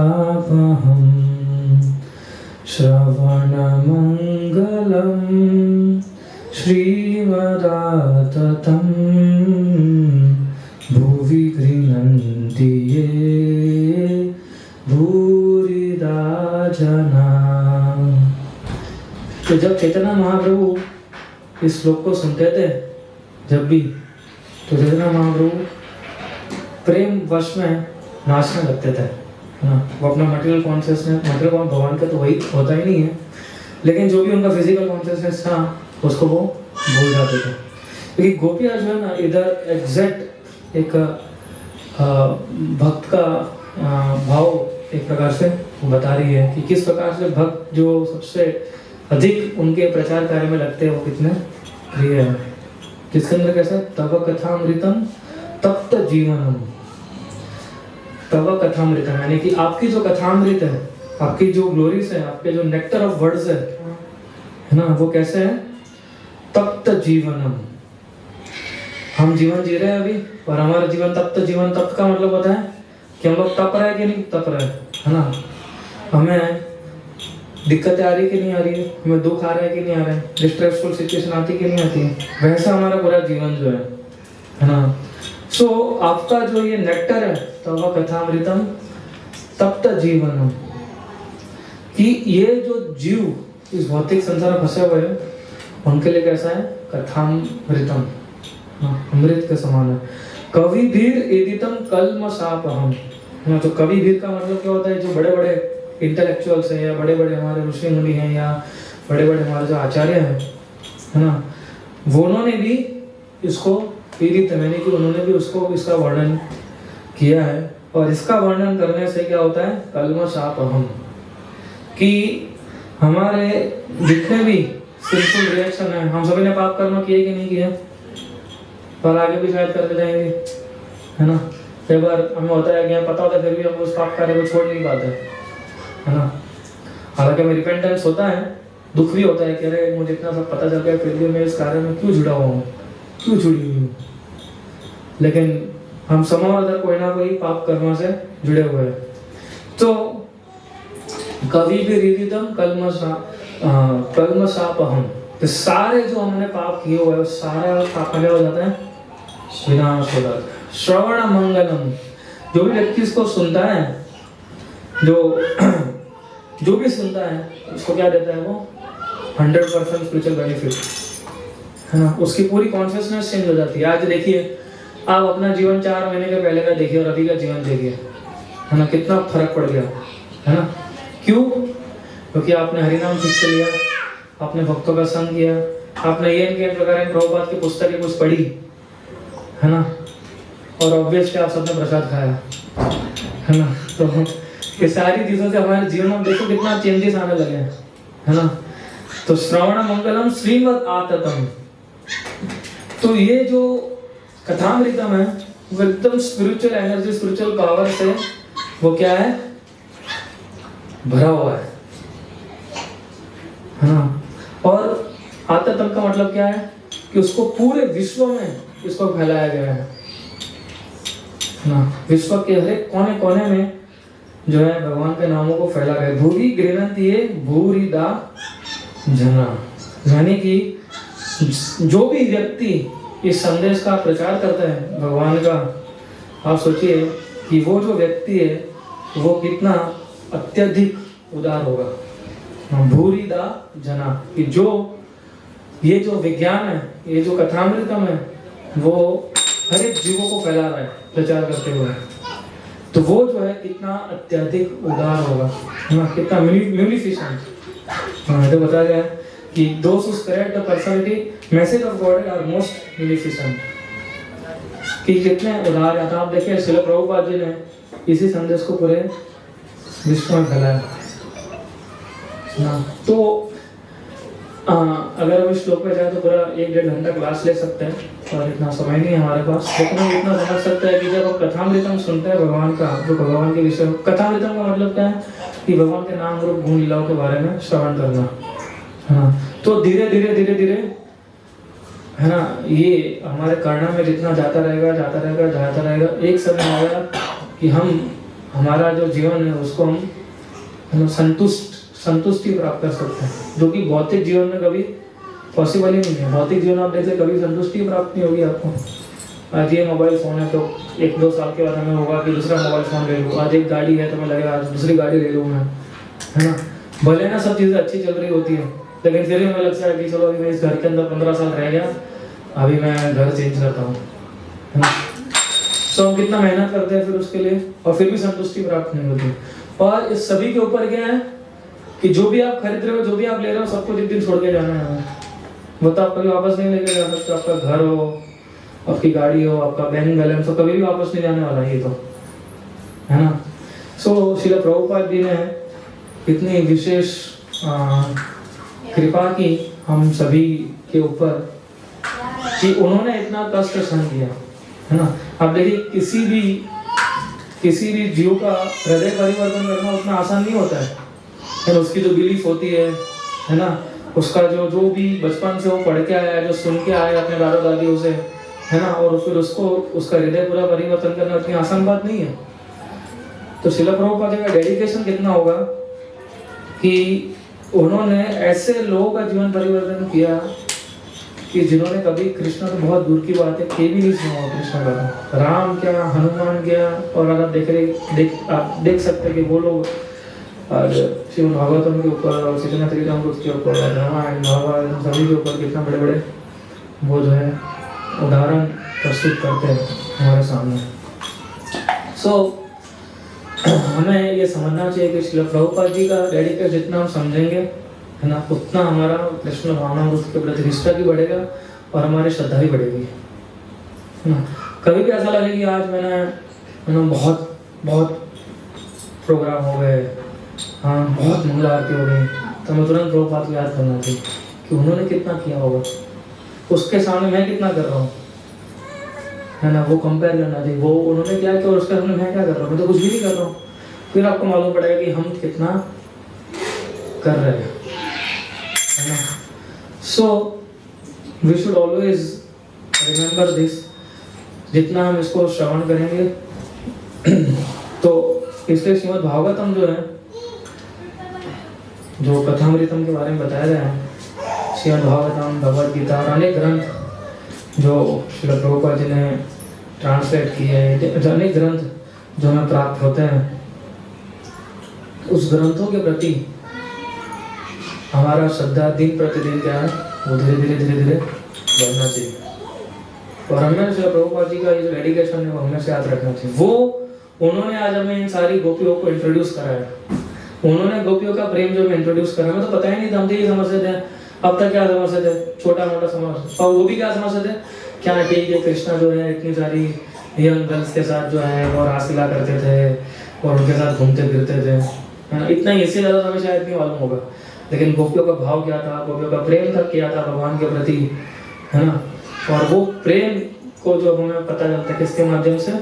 श्रवणमङ्गलं श्रीमदाततं भुवि गृह्णन्ति ये भूरिदा जना। तो जब चैतन्य महाप्रभु इस श्लोक को सुनते थे जब भी, तो चैतन्य महाप्रभु प्रेम वश में नाचने लगते थे, है ना। वो अपना मटेरियल कॉन्शियसनेस, मटेरियल भगवान का तो वही होता ही नहीं है, लेकिन जो भी उनका फिजिकल कॉन्शियसनेस था उसको वो भूल जाते थे। क्योंकि गोपियाँ जो है ना इधर एग्जैक्ट एक भक्त का भाव एक प्रकार से बता रही है कि किस प्रकार से भक्त जो सबसे अधिक उनके प्रचार कार्य में लगते हैं वो कितने प्रिय है। किसके अंदर कैसा, तव कथामृतम तप्त जीवनम, तव कथामृतम यानी कि आपकी जो कथामृत है, आपकी जो ग्लोरीज है, आपके जो नेक्टर ऑफ वर्ड्स है ना, वो कैसे है, तप्त जीवनम। हम जीवन जी रहे हैं अभी और हमारा जीवन तप्त जीवन, तप्त का मतलब होता है कि हम लोग तप रहे हैं कि नहीं तप रहे, है ना, हमें दिक्कतें आ रही है कि नहीं आ रही है, हमें दुख आ रहा है कि नहीं आ रहा है, डिस्ट्रेसफुल सिचुएशन आती है कि नहीं आती है, वैसा हमारा पूरा जीवन जो है ना। सो आपका जो ये नेक्टर है तव कथामृतम तप्त जीवनम, कि ये जो जीव इस भौतिक संसार में फंसे हुए हैं उनके लिए कैसा है, कथामृतम, अमृत के समान है। कवि भीर एदितम कल्मषापहम, तो कवि भीर का मतलब क्या होता है, जो बड़े बड़े इंटेलेक्चुअल्स हैं या बड़े बड़े हमारे ऋषि मुनि हैं या बड़े बड़े हमारे जो आचार्य हैं, है ना, वो उन्होंने भी इसको पीड़ित है, यानी कि उन्होंने भी उसको इसका वर्णन किया है। और इसका वर्णन करने से क्या होता है, कल्मषापहम, कि हमारे जितने भी सिंपल रिएक्शन है, हम सभी ने पाप कर्म किए कि नहीं किए, पर आगे भी शायद करते जाएंगे, है ना। कई बार हमें होता है कि हमें पता होता है फिर भी हम उस पाप कार्य को छोड़ नहीं पाते, है ना। हालांकि हमें रिपेंटेंस होता है, दुख भी होता है कि अरे मुझे इतना सब पता चल गया फिर भी मैं इस कार्य में क्यों जुड़ा हुआ हूँ, क्यों जुड़ी हुई हूँ, लेकिन हम समावदर कोई ना कोई पाप कर्म से जुड़े हुए हैं। तो कवि भी रिदितम कल्मषापहम, तो सारे जो हमने पाप किए हुए हैं सारा पाप क्या हो जाता है, विनाश हो जाता है। श्रवण मंगलम, जो भी व्यक्ति इसको सुनता है, जो भी सुनता है उसको क्या देता है, वो 100% स्पिरिचुअल बेनिफिट, है ना। उसकी पूरी कॉन्शियसनेस चेंज हो जाती है। आज देखिए आप अपना जीवन 4 महीने के पहले का देखिए और अभी का जीवन देखिए, है ना, कितना फर्क पड़ गया, है ना। क्यों? क्योंकि आपने हरिनाम ठीक से लिया, आपने भक्तों का संग किया, आपने ये प्रकार प्रभुपाद की पुस्तकें कुछ पढ़ी, है ना, और ऑब्वियसली आप सबने प्रसाद खाया, है ना। तो ये सारी चीज़ों से हमारे जीवन में देखो कितना चेंजेस आने लगे हैं, है ना। तो श्रवण मंगलम श्रीमद् आततम, तो ये जो कथामृतम है वो एकदम स्पिरिचुअल एनर्जी, स्पिरिचुअल पावर से वो क्या है, भरा हुआ है ना। और आततम का मतलब क्या है कि उसको पूरे विश्व में इसको फैलाया गया है ना। विश्व के हर एक कोने कोने में जो है भगवान के नामों को फैला गया। भूरी गृह्णन्ति भूरी दा जना, यानी कि जो भी व्यक्ति इस संदेश का प्रचार करता है भगवान का, आप सोचिए कि वो जो व्यक्ति है वो कितना अत्यधिक उदार होगा। भूरी दा जना, कि जो ये जो विज्ञान है, ये जो कथामृतम है, वो हर एक जीवों को फैला रहा है प्रचार करते हुए, तो वो जो है कितना अत्यधिक उदार होगा, है ना, कितना म्यूनिफिसेंट। तो बताया गया है कि those who spread the personality message of God are most munificent, कि कितने उदार हैं। आप देखिए श्रील प्रभुपाद जी ने इसी संदेश को पूरे विश्व में फैलाया ना। तो अगर हम इस श्लोक पे जाए तो पूरा 1-1.5 घंटा क्लास ले सकते हैं, और इतना समय नहीं है हमारे पास, लेकिन हम इतना समझ सकते हैं कि जब हम कथामृतम सुनते हैं भगवान का, तो भगवान के विषय, कथामृतम का मतलब क्या है कि भगवान के नाम रूप गुण लीलाओं के बारे में श्रवण करना, हाँ। तो धीरे धीरे धीरे धीरे, है ना, ये हमारे कर्ण में जितना जाता रहेगा, एक समय आएगा कि हम हमारा जो जीवन है उसको हम संतुष्टि प्राप्त कर सकते हैं, जो कि भौतिक जीवन में कभी पॉसिबल ही नहीं है। भौतिक जीवन आप देखते कभी संतुष्टि प्राप्त नहीं होगी आपको। आज ये मोबाइल फोन है तो 1-2 साल के बाद हमें होगा कि दूसरा मोबाइल फोन ले लूँ। आज एक गाड़ी है तो मैं लगेगा आज दूसरी गाड़ी ले लूँ मैं, है ना। भले ना सब चीज़ें अच्छी चल रही होती है, लेकिन फिर भी हमें लगता है कि चलो अभी मैं इस घर के अंदर 15 साल रह गया, अभी मैं घर चेंज करता हूँ, है ना। तो हम कितना मेहनत करते हैं फिर उसके लिए, और फिर भी संतुष्टि प्राप्त नहीं होती। और इस सभी के ऊपर क्या है कि जो भी आप खरीद रहे हो, जो भी आप ले रहे हो, सब कुछ एक दिन छोड़ के जाना है। वो तो आप कभी वापस नहीं लेके जा सकते। आपका घर हो, आपकी गाड़ी हो, आपका बैंक बैलेंस हो, कभी भी वापस नहीं जाने वाला ये तो, है ना। सो श्रील प्रभुपाद जी ने इतनी विशेष कृपा की हम सभी के ऊपर कि उन्होंने इतना कष्ट सहन किया, है ना। आप देखिए किसी भी जीव का हृदय परिवर्तन करना उतना आसान नहीं होता है। उसकी जो बिलीफ होती है ना, उसका जो भी बचपन से वो पढ़ के आया है, जो सुन के आया अपने दादा दादियों से, है ना, और फिर उसको उसका हृदय पूरा परिवर्तन करना इतनी आसान बात नहीं है। तो श्रील प्रभुपाद जी का डेडिकेशन कितना होगा कि उन्होंने ऐसे लोगों का जीवन परिवर्तन किया कि जिन्होंने कभी कृष्ण तो बहुत दूर की बात है के भी नहीं सुना हुआ कृष्ण का। राम क्या, हनुमान क्या, और आप आप देख सकते हैं कि वो लोग आज श्रीमद् भागवतम के ऊपर और चैतन्य चरितामृत के ऊपर, रामायण महाभारत सभी के ऊपर कितना बड़े बड़े वो जो है उदाहरण प्रस्तुत करते हैं हमारे सामने। हमें ये समझना चाहिए कि श्रील प्रभुपाद जी का डेडिकेशन जितना हम समझेंगे, है ना, उतना हमारा कृष्ण भावनामृत के प्रति निष्ठा भी बढ़ेगा और हमारी श्रद्धा भी बढ़ेगी, है ना। कभी भी ऐसा लगे कि आज मैंने बहुत प्रोग्राम हो गए, हाँ, बहुत मंगल आरती हो गई, तो मैं तुरंत प्रभुपाद को याद करना चाहिए कि उन्होंने कितना किया होगा, उसके सामने मैं कितना कर रहा हूँ, है ना। वो कंपेयर करना चाहिए, वो उन्होंने क्या किया और उसके सामने मैं क्या कर रहा हूँ, मैं तो कुछ भी नहीं कर रहा हूँ। फिर आपको मालूम पड़ेगा कि हम कितना कर रहे हैं, है ना। So we should always remember this. जितना हम इसको श्रवण करेंगे तो इसलिए श्रीमद् भागवतम जो है, जो कथामृतम के बारे में बताया गया है, श्रीमद् भागवतम, भगवद गीता और अनेक ग्रंथ जो श्रील प्रभुपाद जी ने ट्रांसलेट किए हैं, अनेक ग्रंथ जो हमें प्राप्त होते हैं, उस ग्रंथों के प्रति हमारा श्रद्धा दिन प्रतिदिन क्या है, वो धीरे धीरे बढ़ना चाहिए। और हमें श्रील प्रभुपाद जी का ये जो डेडिकेशन है वो हमें से याद रखना चाहिए। वो उन्होंने आज हमें इन सारी गोपियों को इंट्रोड्यूस कराया, उन्होंने गोपियों का प्रेम जो हमें इंट्रोड्यूस करा। हमें तो पता ही नहीं था, हम तो ये समझते थे, अब तक क्या समझते थे, छोटा मोटा समझ, और वो भी क्या समझते थे, क्या ठीक है कृष्णा जो है इतनी सारी यंग गर्ल्स के साथ जो है वो रासलीला करते थे और उनके साथ घूमते फिरते थे, है ना। इतना ही, इससे ज़्यादा हमें शायद नहीं मालूम होगा, लेकिन गोपियों का भाव क्या था, गोपियों का प्रेम तक क्या था भगवान के प्रति, है ना। और वो प्रेम को जो हमें पता चलता है किसके माध्यम से,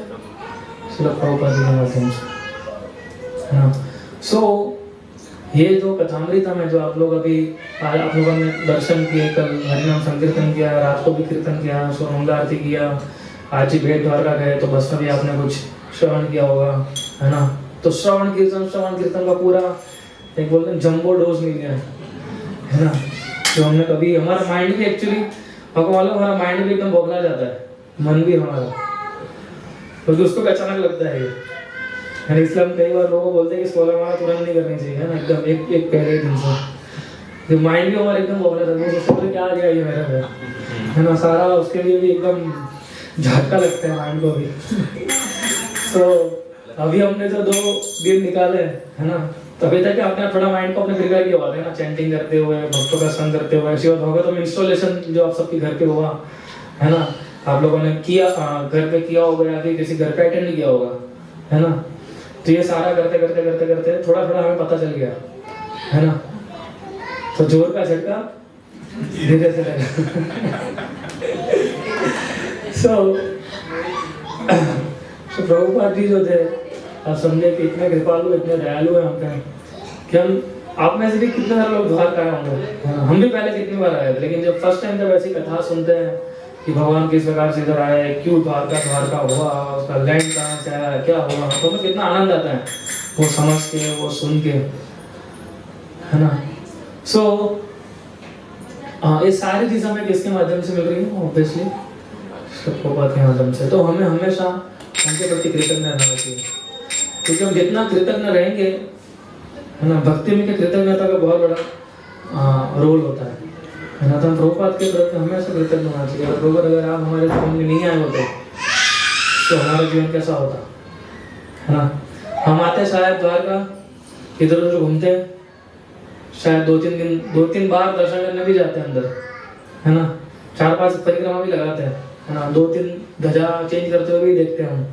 श्रील प्रभुपाद जी के माध्यम से, है ना। सो ये जो कथामृतम है जो आप लोग अभी आप लोगों ने दर्शन किए, कल हरिनाम संकीर्तन किया, रात को भी कीर्तन किया, सो मंगला आरती किया, आज ही भेंट द्वारका गए तो बस में भी आपने कुछ श्रवण किया होगा, है ना। तो श्रवण कीर्तन का पूरा एक बोलते हैं जंबो डोज मिल गया, है ना। तो हमने कभी, हमारा माइंड भी एक्चुअली आपको मालूम, हमारा माइंड भी एकदम बौखला जाता है, मन भी हमारा, क्योंकि उसको अचानक लगता है ये, है। इसलिए हम कई बार लोगों को बोलते हैं कि सोलह माला तुरंत नहीं करनी चाहिए, है ना, एकदम एक पहले दिन से। जो माइंड भी हमारा एकदम बौखला जाता है, सोलह क्या आ गया ये मेरे में, है ना, सारा उसके लिए भी एकदम झटका लगता है माइंड को भी। तो अभी हमने जो 2 दिन निकाले, है ना, तभी तक आपने थोड़ा माइंड को अपने प्रिपेयर किया हुआ है ना, चैंटिंग करते हुए, भक्तों का संग करते हुए। ऐसी बात होगा तो इंस्टॉलेशन जो आप सबके घर पे हुआ, है ना, आप लोगों ने किया, घर पे किया होगा या फिर किसी घर पे अटेंड किया होगा, है ना। तो ये सारा करते करते करते करते थोड़ा थोड़ा हमें पता चल गया, है ना। तो जोर का झटका धीरे से लगा। सो प्रभुपाद जी जो थे, आप समझे कि इतने कृपालु, इतने दयालु हैं हम पे कि हम, आप में से भी कितने सारे लोग द्वारका आए होंगे, हम भी पहले कितनी बार आए थे, लेकिन जब फर्स्ट टाइम जब ऐसी कथा सुनते हैं कि भगवान किस प्रकार से इधर आए, क्यों द्वारका हुआ, उसका लैंड कहाँ से आया, क्या हुआ, तो हमें कितना आनंद आता है वो समझ के, वो सुन के, है ना। सो ये सारी चीज़ हमें किसके माध्यम से मिल रही है, ऑब्वियसली प्रभुपाद के माध्यम से। तो हमें हमेशा उनके प्रति कृतज्ञ रहना चाहिए, क्योंकि हम जितना कृतज्ञ रहेंगे, है ना, भक्ति में कृतज्ञता का बहुत बड़ा रोल होता है ना। तो हम प्रभुपाद के प्रति हमेशा कृतज्ञ होना चाहिए। और प्रभुपाद अगर आप हमारे जीवन में नहीं आए होते तो हमारा जीवन कैसा होता, है ना। हम आते शायद द्वारका, इधर उधर घूमते, शायद 2-3 बार दर्शन करने भी जाते हैं अंदर, है ना, 4-5 परिक्रमा भी लगाते हैं, है ना, 2-3 ध्वजा चेंज करते हुए भी देखते हैं हम,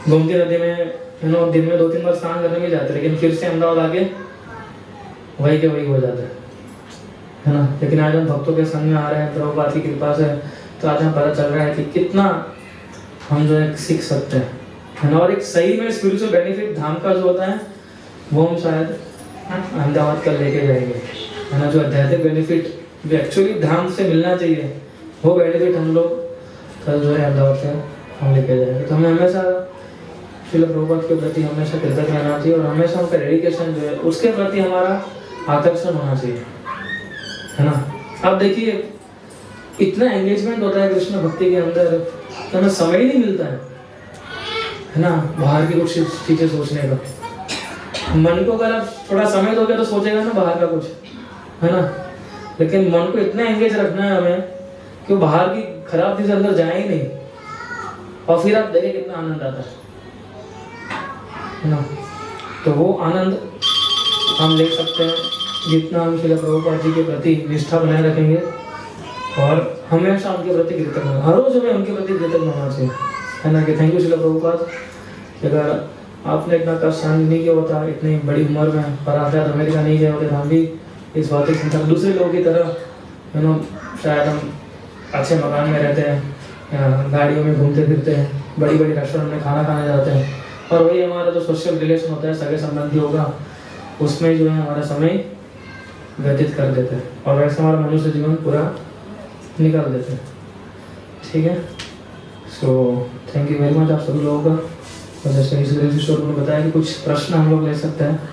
गोमती नदी में, है ना, दिन में 2-3 बार स्नान करने भी जाते हैं, लेकिन फिर से अहमदाबाद आके वही के वही हो जाता है ना। लेकिन आज हम भक्तों के संग में आ रहे हैं प्रभुपाद की कृपा से, तो आज हमें पता चल रहा है कि कितना हम जो है सीख सकते हैं, है ना। और एक सही में स्पिरिचुअल बेनिफिट धाम का जो होता है वो हम शायद अहमदाबाद कल लेके जाएंगे, है ना। जो आध्यात्मिक बेनिफिट जो एक्चुअली धाम से मिलना चाहिए, वो बेनिफिट हम लोग कल जो है अहमदाबाद से हम लेके जाएंगे। तो हमें हमेशा श्रील प्रभुपाद के प्रति हमेशा कृतज्ञ रहना चाहिए, और हमेशा उनका डेडिकेशन जो है उसके प्रति हमारा आकर्षण होना चाहिए, है ना। अब देखिए इतना एंगेजमेंट होता है कृष्ण भक्ति के अंदर तो हमें समय ही नहीं मिलता है ना, बाहर की कुछ चीजें सोचने का। मन को अगर आप थोड़ा समय दोगे तो सोचेगा ना बाहर का कुछ, है ना। लेकिन मन को इतना एंगेज रखना है हमें कि बाहर की खराब चीज अंदर जाए ही नहीं, और फिर आप देखें कितना आनंद आता है ना। तो वो आनंद हम ले सकते हैं जितना हम श्रील प्रभुपाद जी के प्रति निष्ठा बनाए रखेंगे, और हमेशा उनके प्रति कृतज्ञ, हर रोज हमें उनके प्रति कृतज्ञ होना चाहिए, है ना। कि थैंक यू श्रील प्रभुपाद, अगर आपने इतना कष्ट सहन नहीं किया होता इतनी बड़ी उम्र में, पर आप शायद अमेरिका नहीं गए होते, हम भी इस भौतिक संसार दूसरे लोगों की तरह, यू नो, शायद हम अच्छे मकान में रहते हैं, गाड़ियों में घूमते फिरते हैं, बड़ी बड़ी रेस्टोरेंट में खाना खाने जाते हैं, और वही हमारा जो सोशल रिलेशन होता है सगे संबंधी होगा उसमें जो है हमारा समय व्यतीत कर देते हैं, और वैसे हमारा मनुष्य जीवन पूरा निकाल देते हैं, ठीक है। So thank you very much आप सभी लोगों का। और जैसे ईश्वर ने बताया कि कुछ प्रश्न हम लोग ले सकते हैं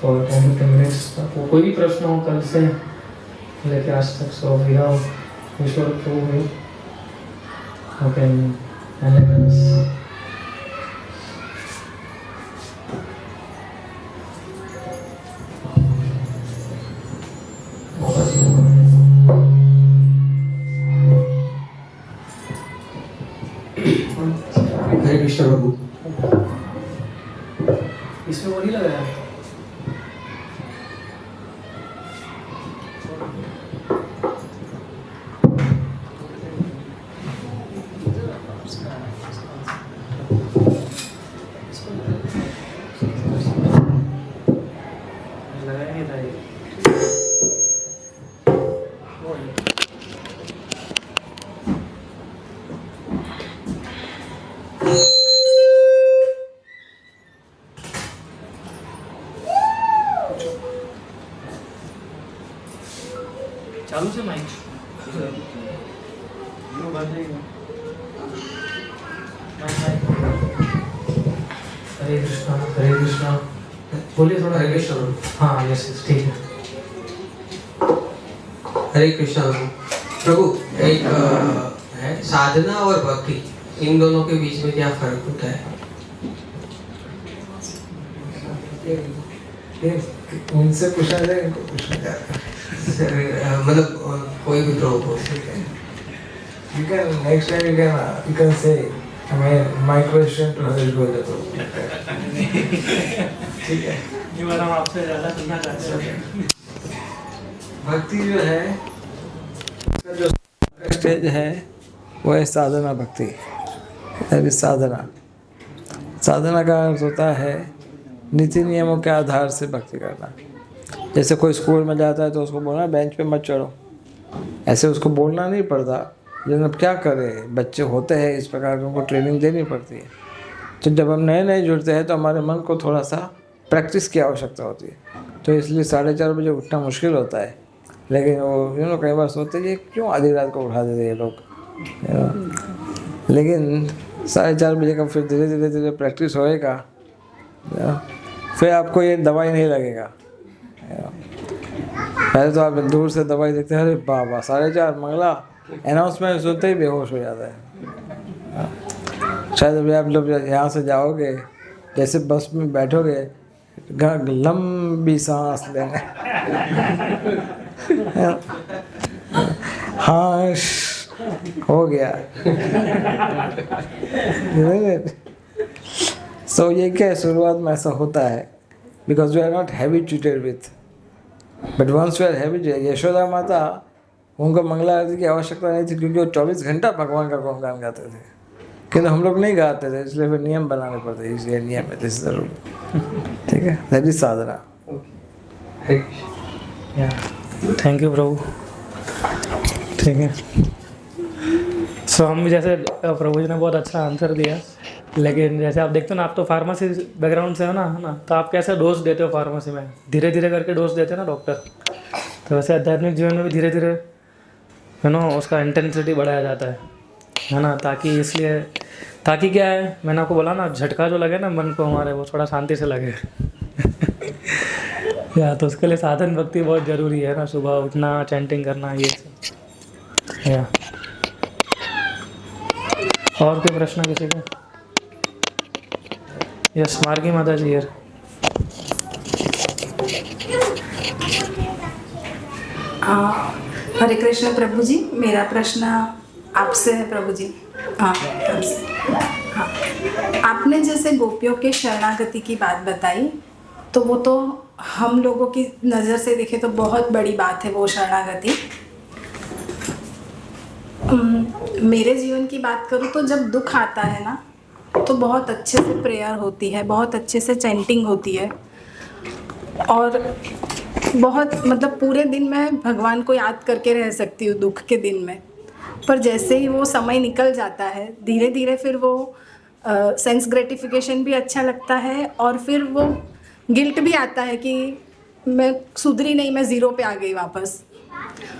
फॉर 10 मिनट्स। आपको कोई भी प्रश्न हो कल से लेके आज तक, सो वी हैव ईश्वर को ओके एलिमेंट्स। हरे कृष्ण प्रभु। इसमें वो नहीं लगाया चालू से माइक हरे कृष्णा बोलिए थोड़ा। हरे कृष्णा प्रभु। हाँ यस ठीक है। हरे कृष्णा प्रभु। एक है साधना और भक्ति, इन दोनों के बीच में क्या फर्क होता है? उनसे पूछा जाए, इनको पूछा जाए। मतलब कोई भी प्रभु को You can next time you can say my question to Harish Gole तो ठीक है। ये बार हम आपसे ज़्यादा सुनना चाहते हैं। भक्ति जो है, उसका जो स्टेज है वो है साधना भक्ति। साधना का अर्थ होता है नीति नियमों के आधार से भक्ति करना। जैसे कोई स्कूल में जाता है तो उसको बोलना बेंच पे मत चढ़ो, ऐसे उसको बोलना नहीं पड़ता। लेकिन अब क्या करें, बच्चे होते हैं इस प्रकार की, उनको ट्रेनिंग देनी पड़ती है। तो जब हम नए नए जुड़ते हैं तो हमारे मन को थोड़ा सा प्रैक्टिस की आवश्यकता होती है, तो इसलिए 4:30 बजे उठना मुश्किल होता है। लेकिन वो कई बार सोचते हैं क्यों आधी रात को उठा देते ये लोग, लेकिन 4:30 बजे का फिर धीरे धीरे प्रैक्टिस होएगा, फिर आपको ये दवाई नहीं लगेगा। पहले तो आप दूर से दवाई देखते हैं, अरे बाबा 4:30 मंगला, अनाउंसमेंट सुनते ही बेहोश हो जाता है। शायद अभी आप लोग यहाँ से जाओगे, जैसे बस में बैठोगे, लंबी सांस लेंगे, हाँ हो गया। सो ये क्या शुरुआत में ऐसा होता है, because we are not habituated with, but once we are habituated. Yashoda माता, उनको मंगला आरती की आवश्यकता नहीं थी क्योंकि वो 24 घंटा भगवान का गुणगान गाते थे, किंतु हम लोग नहीं गाते थे, इसलिए फिर नियम बनाने पड़ते, इसलिए नियम है दिस जरूर। ठीक है, that is sadhana. Thank you Prabhu. ठीक है, सो हम भी जैसे प्रभु जी ने बहुत अच्छा आंसर दिया, लेकिन जैसे आप देखते हो ना, आप तो फार्मेसी बैकग्राउंड से हो ना, है ना, तो आप कैसे डोज देते हो फार्मेसी में, धीरे धीरे करके डोज देते हैं ना डॉक्टर। तो वैसे आध्यात्मिक जीवन में भी धीरे धीरे उसका इंटेंसिटी बढ़ाया जाता है ना, ताकि क्या है, मैंने आपको बोला ना, झटका जो लगे ना मन को हमारे, वो थोड़ा शांति से लगे। या तो उसके लिए साधन भक्ति बहुत ज़रूरी है ना, सुबह उठना, चैंटिंग करना, ये सब। या और कोई प्रश्न किसी का? यस, मार्गी माता जी यार। हरे कृष्ण प्रभु जी, मेरा प्रश्न आपसे है प्रभु जी। हाँ, आपने जैसे गोपियों के शरणागति की बात बताई, तो वो तो हम लोगों की नज़र से देखे तो बहुत बड़ी बात है वो शरणागति। मेरे जीवन की बात करूँ तो जब दुख आता है ना, तो बहुत अच्छे से प्रेयर होती है, बहुत अच्छे से चैंटिंग होती है, और बहुत मतलब पूरे दिन मैं भगवान को याद करके रह सकती हूँ दुख के दिन में। पर जैसे ही वो समय निकल जाता है, धीरे धीरे फिर वो सेंस ग्रेटिफिकेशन भी अच्छा लगता है, और फिर वो गिल्ट भी आता है कि मैं सुधरी नहीं, मैं ज़ीरो पे आ गई वापस।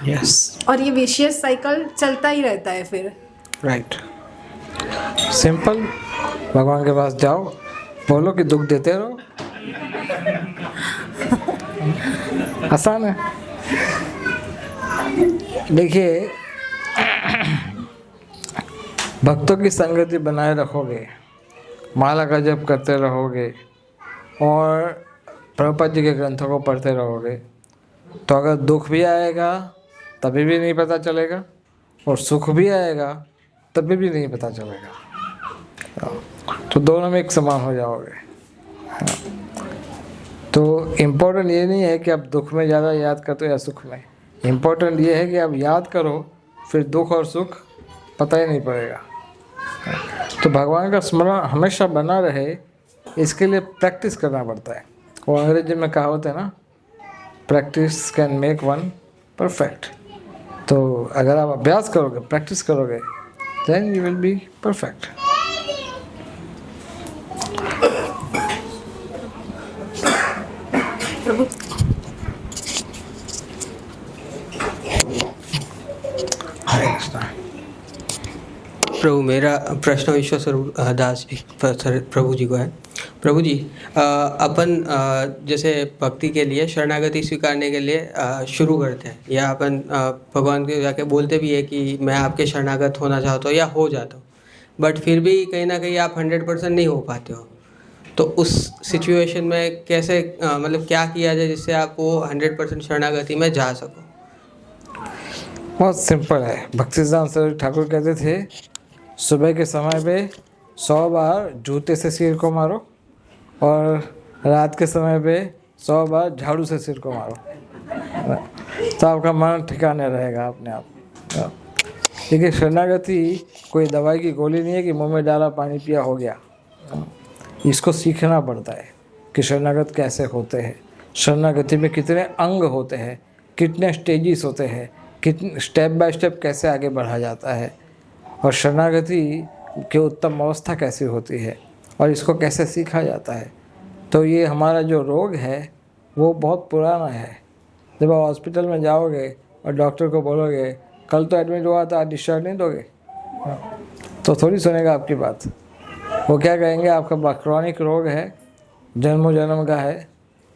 यस, और ये विशियस साइकिल चलता ही रहता है फिर। Right, simple. भगवान के पास जाओ, बोलो कि दुख देते रहो, आसान है। देखिए, भक्तों की संगति बनाए रखोगे, माला का जप करते रहोगे और प्रभुपाद जी के ग्रंथों को पढ़ते रहोगे, तो अगर दुख भी आएगा तभी भी नहीं पता चलेगा, और सुख भी आएगा तभी भी नहीं पता चलेगा, तो दोनों में एक समान हो जाओगे। तो इम्पोर्टेंट ये नहीं है कि आप दुख में ज़्यादा याद करते हो या सुख में, इम्पोर्टेंट ये है कि आप याद करो, फिर दुख और सुख पता ही नहीं पड़ेगा। तो भगवान का स्मरण हमेशा बना रहे, इसके लिए प्रैक्टिस करना पड़ता है। वो अंग्रेजी में कहावत है ना, practice can make one perfect. तो अगर आप अभ्यास करोगे, प्रैक्टिस करोगे, then you will be perfect. Prabhu Prabhu, मेरा प्रश्न विश्वेश्वर दास जी प्रभु जी को है। प्रभु जी, अपन जैसे भक्ति के लिए शरणागति स्वीकारने के लिए शुरू करते हैं, या अपन भगवान के जाके बोलते भी है कि मैं आपके शरणागत होना चाहता हूँ या हो जाता हूँ, बट फिर भी कहीं ना कहीं आप 100% नहीं हो पाते हो। तो उस सिचुएशन में कैसे मतलब क्या किया जाए जिससे आप वो 100% शरणागति में जा सको? बहुत सिंपल है। भक्तिसिद्धांत सरस्वती ठाकुर कहते थे, सुबह के समय पे 100 बार जूते से सिर को मारो और रात के समय पे 100 बार झाड़ू से सिर को मारो, तो आपका मन ठिकाने रहेगा अपने आप। देखिए, शरणागति कोई दवाई की गोली नहीं है कि मुंह में डाला पानी पिया हो गया। इसको सीखना पड़ता है कि शरणागत कैसे होते हैं, शरणागति में कितने अंग होते हैं, कितने स्टेजेस होते हैं, कितने स्टेप बाय स्टेप कैसे आगे बढ़ा जाता है, और शरणागति की उत्तम अवस्था कैसी होती है, और इसको कैसे सीखा जाता है। तो ये हमारा जो रोग है वो बहुत पुराना है। जब आप हॉस्पिटल में जाओगे और डॉक्टर को बोलोगे कल तो एडमिट हुआ था, आज डिस्चार्ज नहीं दोगे, तो थोड़ी सुनेगा आपकी बात। वो क्या कहेंगे, आपका क्रॉनिक रोग है, जन्मों जन्म का है,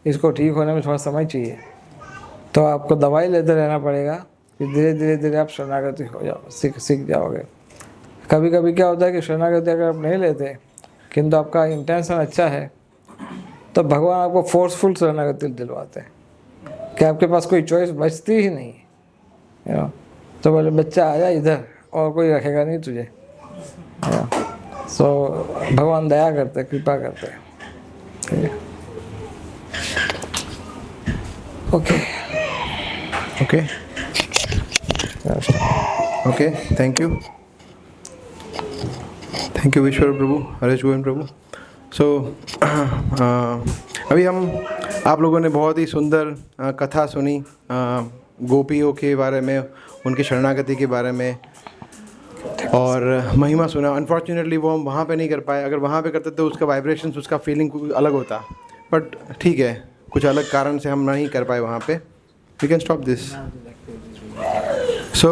इसको ठीक होने में थोड़ा समय चाहिए। तो आपको दवाई लेते रहना पड़ेगा कि धीरे धीरे धीरे आप शरणागति हो जाओ, सीख जाओगे। कभी कभी क्या होता है कि शरणागति अगर आप नहीं लेते किंतु आपका इंटेंशन अच्छा है, तो भगवान आपको फोर्सफुल शरणागति दिलवाते हैं कि आपके पास कोई चॉइस बचती ही नहीं है। तो बोले बच्चा आ जा इधर, और कोई रखेगा नहीं तुझे। सो भगवान दया करते, कृपा करते हैं। Okay okay okay, thank you Vishwar Prabhu, Haresh Govind Prabhu. So अभी हम आप लोगों ने बहुत ही सुंदर कथा सुनी गोपियों के बारे में, उनकी शरणागति के बारे में, और महिमा सुना। अनफॉर्चुनेटली वो हम वहाँ पे नहीं कर पाए। अगर वहाँ पे करते तो उसका वाइब्रेशंस, उसका फीलिंग अलग होता, बट ठीक है, कुछ अलग कारण से हम नहीं कर पाए वहाँ पे। We can stop this. So